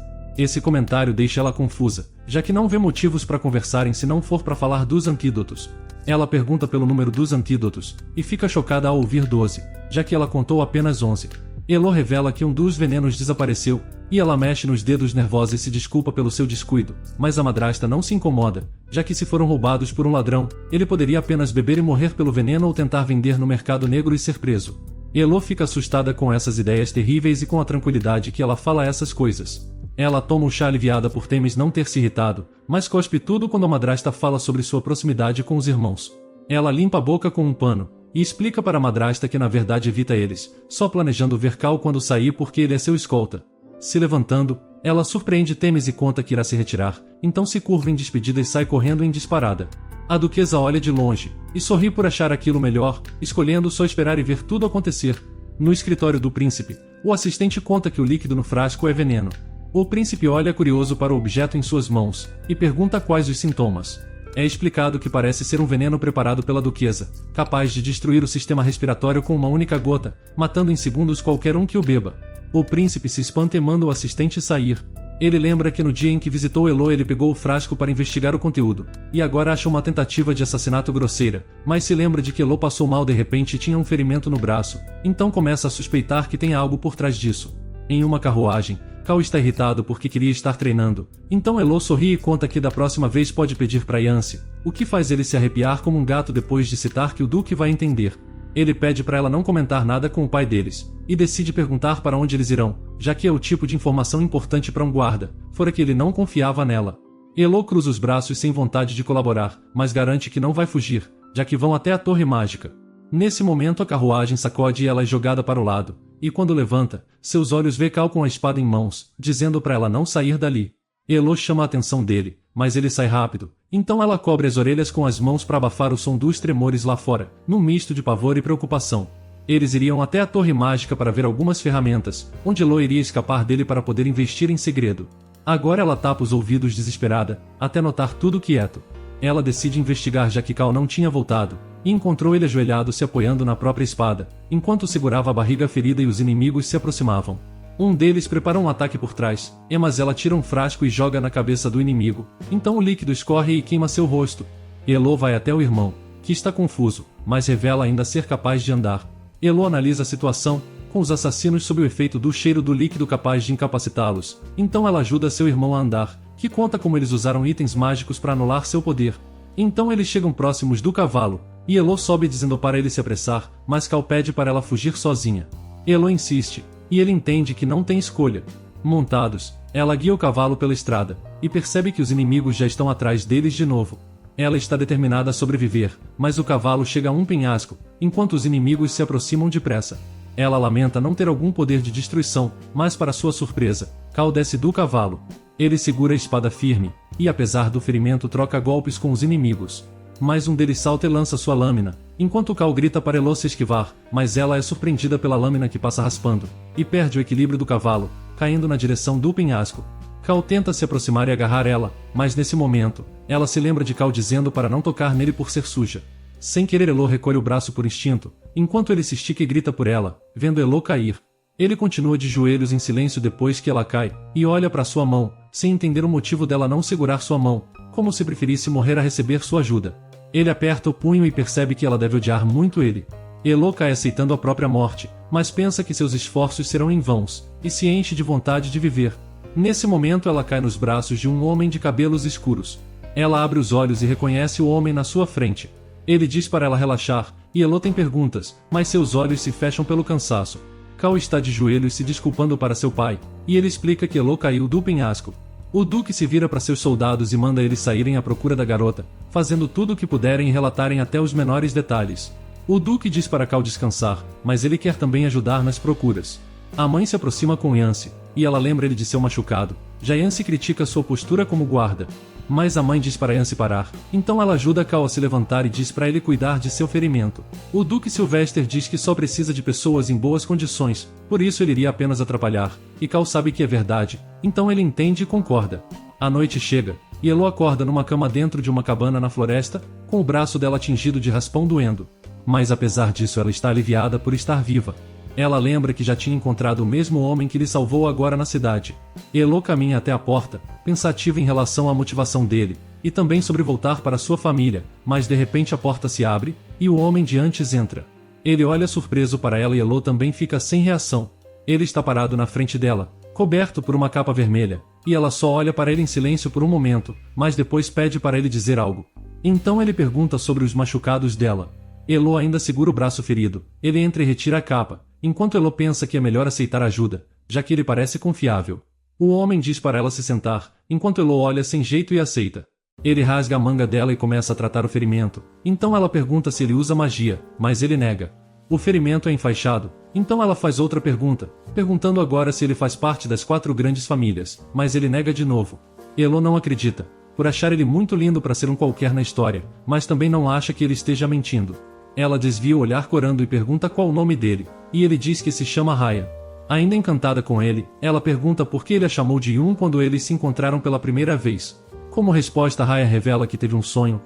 Esse comentário deixa ela confusa, já que não vê motivos para conversarem se não for para falar dos antídotos. Ela pergunta pelo número dos antídotos, e fica chocada ao ouvir 12, já que ela contou apenas 11. Elo revela que um dos venenos desapareceu, e ela mexe nos dedos nervosa e se desculpa pelo seu descuido, mas a madrasta não se incomoda, já que se foram roubados por um ladrão, ele poderia apenas beber e morrer pelo veneno ou tentar vender no mercado negro e ser preso. Elo fica assustada com essas ideias terríveis e com a tranquilidade que ela fala essas coisas. Ela toma o chá aliviada por Temis não ter se irritado, mas cospe tudo quando a madrasta fala sobre sua proximidade com os irmãos. Ela limpa a boca com um pano, e explica para a madrasta que na verdade evita eles, só planejando ver Cal quando sair porque ele é seu escolta. Se levantando, ela surpreende Temis e conta que irá se retirar, então se curva em despedida e sai correndo em disparada. A duquesa olha de longe, e sorri por achar aquilo melhor, escolhendo só esperar e ver tudo acontecer. No escritório do príncipe, o assistente conta que o líquido no frasco é veneno. O príncipe olha curioso para o objeto em suas mãos, e pergunta quais os sintomas. É explicado que parece ser um veneno preparado pela duquesa, capaz de destruir o sistema respiratório com uma única gota, matando em segundos qualquer um que o beba. O príncipe se espanta e manda o assistente sair. Ele lembra que no dia em que visitou Elo ele pegou o frasco para investigar o conteúdo, e agora acha uma tentativa de assassinato grosseira, mas se lembra de que Elo passou mal de repente e tinha um ferimento no braço, então começa a suspeitar que tem algo por trás disso. Em uma carruagem, Cal está irritado porque queria estar treinando, então Elo sorri e conta que da próxima vez pode pedir para Yance, o que faz ele se arrepiar como um gato depois de citar que o Duque vai entender. Ele pede para ela não comentar nada com o pai deles, e decide perguntar para onde eles irão, já que é o tipo de informação importante para um guarda, fora que ele não confiava nela. Elo cruza os braços sem vontade de colaborar, mas garante que não vai fugir, já que vão até a Torre Mágica. Nesse momento a carruagem sacode e ela é jogada para o lado, e quando levanta, seus olhos vê Cal com a espada em mãos, dizendo para ela não sair dali. Elo chama a atenção dele, mas ele sai rápido, então ela cobre as orelhas com as mãos para abafar o som dos tremores lá fora, num misto de pavor e preocupação. Eles iriam até a Torre Mágica para ver algumas ferramentas, onde Elo iria escapar dele para poder investir em segredo. Agora ela tapa os ouvidos desesperada, até notar tudo quieto. Ela decide investigar já que Cal não tinha voltado, e encontrou ele ajoelhado se apoiando na própria espada, enquanto segurava a barriga ferida e os inimigos se aproximavam. Um deles prepara um ataque por trás, mas ela tira um frasco e joga na cabeça do inimigo, então o líquido escorre e queima seu rosto. Elo vai até o irmão, que está confuso, mas revela ainda ser capaz de andar. Elo analisa a situação, com os assassinos sob o efeito do cheiro do líquido capaz de incapacitá-los, então ela ajuda seu irmão a andar, que conta como eles usaram itens mágicos para anular seu poder. Então eles chegam próximos do cavalo, e Elo sobe dizendo para ele se apressar, mas Cal pede para ela fugir sozinha. Elo insiste, e ele entende que não tem escolha. Montados, ela guia o cavalo pela estrada, e percebe que os inimigos já estão atrás deles de novo. Ela está determinada a sobreviver, mas o cavalo chega a um penhasco, enquanto os inimigos se aproximam depressa. Ela lamenta não ter algum poder de destruição, mas para sua surpresa, Cal desce do cavalo. Ele segura a espada firme, e apesar do ferimento troca golpes com os inimigos. Mas um deles salta e lança sua lâmina, enquanto Cal grita para Elo se esquivar, mas ela é surpreendida pela lâmina que passa raspando, e perde o equilíbrio do cavalo, caindo na direção do penhasco. Cal tenta se aproximar e agarrar ela, mas nesse momento, ela se lembra de Cal dizendo para não tocar nele por ser suja. Sem querer Elo recolhe o braço por instinto, enquanto ele se estica e grita por ela, vendo Elo cair. Ele continua de joelhos em silêncio depois que ela cai, e olha para sua mão, sem entender o motivo dela não segurar sua mão, como se preferisse morrer a receber sua ajuda. Ele aperta o punho e percebe que ela deve odiar muito ele. Elo cai aceitando a própria morte, mas pensa que seus esforços serão em vãos, e se enche de vontade de viver. Nesse momento ela cai nos braços de um homem de cabelos escuros. Ela abre os olhos e reconhece o homem na sua frente. Ele diz para ela relaxar, e Elo tem perguntas, mas seus olhos se fecham pelo cansaço. Cal está de joelhos se desculpando para seu pai, e ele explica que Elo caiu do penhasco. O Duque se vira para seus soldados e manda eles saírem à procura da garota, fazendo tudo o que puderem e relatarem até os menores detalhes. O Duque diz para Cal descansar, mas ele quer também ajudar nas procuras. A mãe se aproxima com Yance, e ela lembra ele de seu machucado. Já Yancy critica sua postura como guarda, mas a mãe diz para Yancy parar, então ela ajuda Cal a se levantar e diz para ele cuidar de seu ferimento. O Duque Sylvester diz que só precisa de pessoas em boas condições, por isso ele iria apenas atrapalhar, e Cal sabe que é verdade, então ele entende e concorda. A noite chega, e Elo acorda numa cama dentro de uma cabana na floresta, com o braço dela atingido de raspão doendo. Mas apesar disso ela está aliviada por estar viva. Ela lembra que já tinha encontrado o mesmo homem que lhe salvou agora na cidade. Elo caminha até a porta, pensativa em relação à motivação dele, e também sobre voltar para sua família, mas de repente a porta se abre, e o homem de antes entra. Ele olha surpreso para ela e Elo também fica sem reação. Ele está parado na frente dela, coberto por uma capa vermelha, e ela só olha para ele em silêncio por um momento, mas depois pede para ele dizer algo. Então ele pergunta sobre os machucados dela. Elo ainda segura o braço ferido. Ele entra e retira a capa, enquanto Elo pensa que é melhor aceitar ajuda, já que ele parece confiável. O homem diz para ela se sentar, enquanto Elo olha sem jeito e aceita. Ele rasga a manga dela e começa a tratar o ferimento, então ela pergunta se ele usa magia, mas ele nega. O ferimento é enfaixado, então ela faz outra pergunta, perguntando agora se ele faz parte das 4 grandes famílias, mas ele nega de novo. Elo não acredita, por achar ele muito lindo para ser um qualquer na história, mas também não acha que ele esteja mentindo. Ela desvia o olhar corando e pergunta qual o nome dele, e ele diz que se chama Raya. Ainda encantada com ele, ela pergunta por que ele a chamou de Yun quando eles se encontraram pela primeira vez. Como resposta, Raya revela que teve um sonho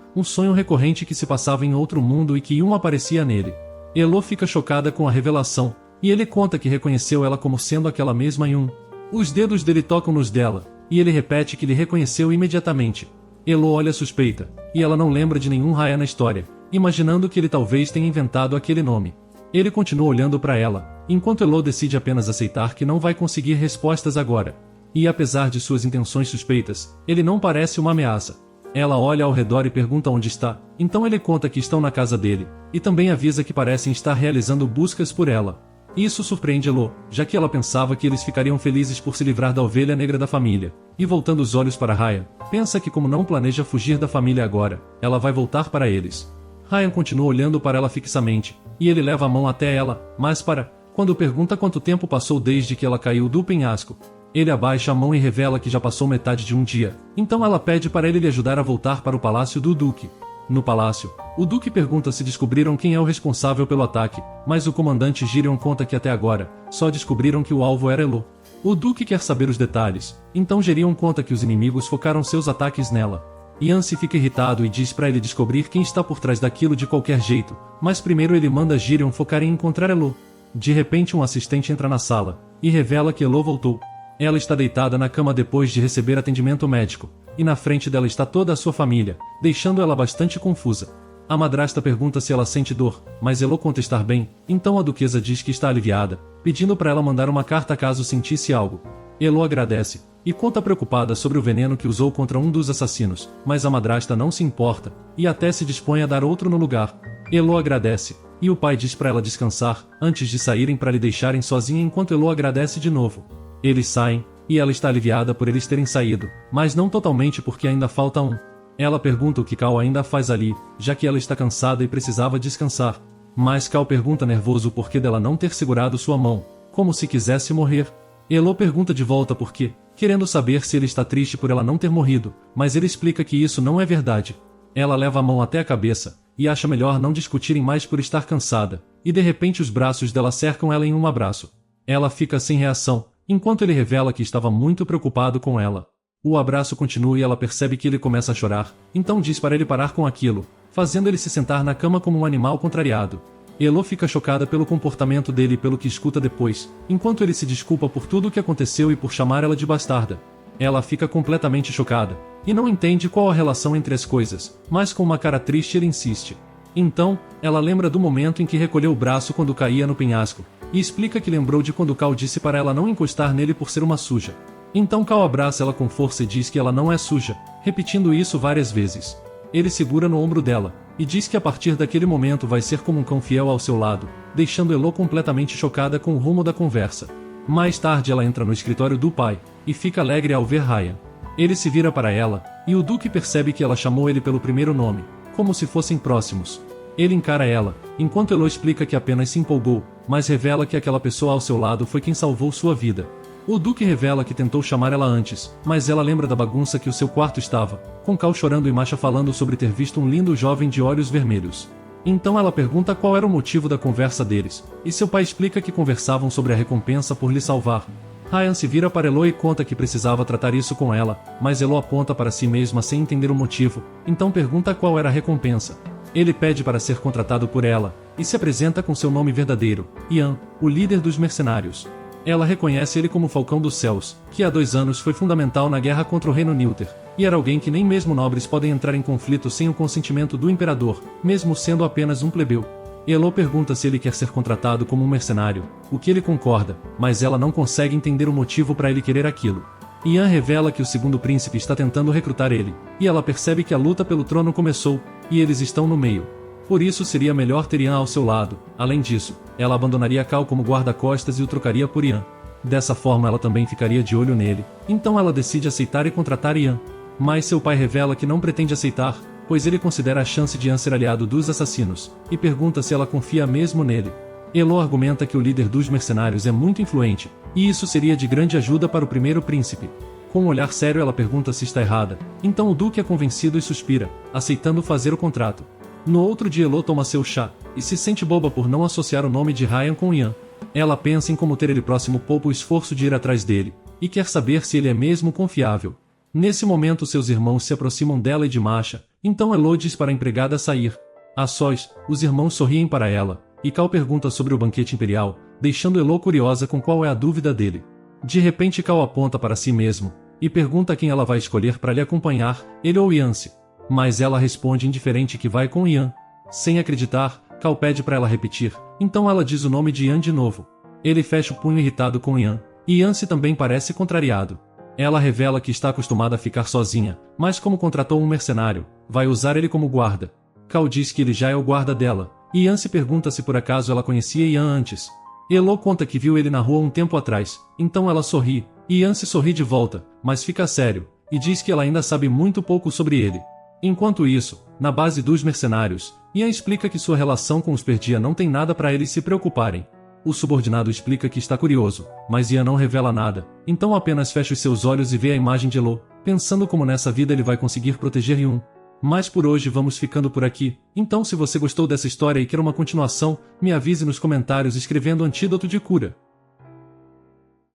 recorrente que se passava em outro mundo e que Yun aparecia nele. Elo fica chocada com a revelação, e ele conta que reconheceu ela como sendo aquela mesma Yun. Os dedos dele tocam nos dela, e ele repete que lhe reconheceu imediatamente. Elo olha suspeita, e ela não lembra de nenhum Raya na história, imaginando que ele talvez tenha inventado aquele nome. Ele continua olhando para ela, enquanto Elo decide apenas aceitar que não vai conseguir respostas agora. E apesar de suas intenções suspeitas, ele não parece uma ameaça. Ela olha ao redor e pergunta onde está, então ele conta que estão na casa dele, e também avisa que parecem estar realizando buscas por ela. Isso surpreende Elo, já que ela pensava que eles ficariam felizes por se livrar da ovelha negra da família. E voltando os olhos para Raya, pensa que como não planeja fugir da família agora, ela vai voltar para eles. Ryan continua olhando para ela fixamente, e ele leva a mão até ela, mas quando pergunta quanto tempo passou desde que ela caiu do penhasco. Ele abaixa a mão e revela que já passou metade de um dia, então ela pede para ele lhe ajudar a voltar para o palácio do Duque. No palácio, o Duque pergunta se descobriram quem é o responsável pelo ataque, mas o comandante Girion conta que até agora, só descobriram que o alvo era Elo. O Duque quer saber os detalhes, então Girion conta que os inimigos focaram seus ataques nela. Yancy fica irritado e diz para ele descobrir quem está por trás daquilo de qualquer jeito, mas primeiro ele manda Girion focar em encontrar Elo. De repente um assistente entra na sala, e revela que Elo voltou. Ela está deitada na cama depois de receber atendimento médico, e na frente dela está toda a sua família, deixando ela bastante confusa. A madrasta pergunta se ela sente dor, mas Elo conta estar bem, então a duquesa diz que está aliviada, pedindo para ela mandar uma carta caso sentisse algo. Elo agradece, e conta preocupada sobre o veneno que usou contra um dos assassinos, mas a madrasta não se importa, e até se dispõe a dar outro no lugar. Elo agradece, e o pai diz para ela descansar, antes de saírem para lhe deixarem sozinha enquanto Elo agradece de novo. Eles saem, e ela está aliviada por eles terem saído, mas não totalmente porque ainda falta um. Ela pergunta o que Cal ainda faz ali, já que ela está cansada e precisava descansar. Mas Cal pergunta nervoso o porquê dela não ter segurado sua mão, como se quisesse morrer. Elo pergunta de volta por quê, querendo saber se ele está triste por ela não ter morrido, mas ele explica que isso não é verdade. Ela leva a mão até a cabeça, e acha melhor não discutirem mais por estar cansada, e de repente os braços dela cercam ela em um abraço. Ela fica sem reação, enquanto ele revela que estava muito preocupado com ela. O abraço continua e ela percebe que ele começa a chorar, então diz para ele parar com aquilo, fazendo ele se sentar na cama como um animal contrariado. Elo fica chocada pelo comportamento dele e pelo que escuta depois, enquanto ele se desculpa por tudo o que aconteceu e por chamar ela de bastarda. Ela fica completamente chocada, e não entende qual a relação entre as coisas, mas com uma cara triste ele insiste. Então, ela lembra do momento em que recolheu o braço quando caía no penhasco, e explica que lembrou de quando Cal disse para ela não encostar nele por ser uma suja. Então Cal abraça ela com força e diz que ela não é suja, repetindo isso várias vezes. Ele segura no ombro dela, e diz que a partir daquele momento vai ser como um cão fiel ao seu lado, deixando Elo completamente chocada com o rumo da conversa. Mais tarde ela entra no escritório do pai, e fica alegre ao ver Ryan. Ele se vira para ela, e o Duque percebe que ela chamou ele pelo primeiro nome, como se fossem próximos. Ele encara ela, enquanto Elo explica que apenas se empolgou, mas revela que aquela pessoa ao seu lado foi quem salvou sua vida. O Duque revela que tentou chamar ela antes, mas ela lembra da bagunça que o seu quarto estava, com Cal chorando e Masha falando sobre ter visto um lindo jovem de olhos vermelhos. Então ela pergunta qual era o motivo da conversa deles, e seu pai explica que conversavam sobre a recompensa por lhe salvar. Ryan se vira para Elo e conta que precisava tratar isso com ela, mas Elo aponta para si mesma sem entender o motivo, então pergunta qual era a recompensa. Ele pede para ser contratado por ela, e se apresenta com seu nome verdadeiro, Ian, o líder dos mercenários. Ela reconhece ele como Falcão dos Céus, que há 2 anos foi fundamental na guerra contra o Reino Nilter, e era alguém que nem mesmo nobres podem entrar em conflito sem o consentimento do imperador, mesmo sendo apenas um plebeu. Elo pergunta se ele quer ser contratado como um mercenário, o que ele concorda, mas ela não consegue entender o motivo para ele querer aquilo. Ian revela que o segundo príncipe está tentando recrutar ele, e ela percebe que a luta pelo trono começou, e eles estão no meio. Por isso seria melhor ter Ian ao seu lado. Além disso, ela abandonaria Cal como guarda-costas e o trocaria por Ian. Dessa forma ela também ficaria de olho nele, então ela decide aceitar e contratar Ian. Mas seu pai revela que não pretende aceitar, pois ele considera a chance de Ian ser aliado dos assassinos, e pergunta se ela confia mesmo nele. Elo argumenta que o líder dos mercenários é muito influente, e isso seria de grande ajuda para o primeiro príncipe. Com um olhar sério ela pergunta se está errada, então o duque é convencido e suspira, aceitando fazer o contrato. No outro dia Elo toma seu chá, e se sente boba por não associar o nome de Ryan com Ian. Ela pensa em como ter ele próximo poupa o esforço de ir atrás dele, e quer saber se ele é mesmo confiável. Nesse momento seus irmãos se aproximam dela e de Masha, então Elo diz para a empregada sair. A sós, os irmãos sorriem para ela, e Cal pergunta sobre o banquete imperial, deixando Elo curiosa com qual é a dúvida dele. De repente Cal aponta para si mesmo, e pergunta quem ela vai escolher para lhe acompanhar, ele ou Yance. Mas ela responde indiferente que vai com Ian. Sem acreditar, Cal pede para ela repetir, então ela diz o nome de Ian de novo. Ele fecha o punho irritado com Ian, e Yance também parece contrariado. Ela revela que está acostumada a ficar sozinha, mas como contratou um mercenário, vai usar ele como guarda. Cal diz que ele já é o guarda dela, e Yance pergunta se por acaso ela conhecia Ian antes. Elo conta que viu ele na rua um tempo atrás, então ela sorri, e Yance sorri de volta, mas fica sério, e diz que ela ainda sabe muito pouco sobre ele. Enquanto isso, na base dos mercenários, Ian explica que sua relação com os Perdia não tem nada para eles se preocuparem. O subordinado explica que está curioso, mas Ian não revela nada, então apenas fecha os seus olhos e vê a imagem de Elo, pensando como nessa vida ele vai conseguir proteger Yun. Mas por hoje vamos ficando por aqui, então se você gostou dessa história e quer uma continuação, me avise nos comentários escrevendo Antídoto de Cura.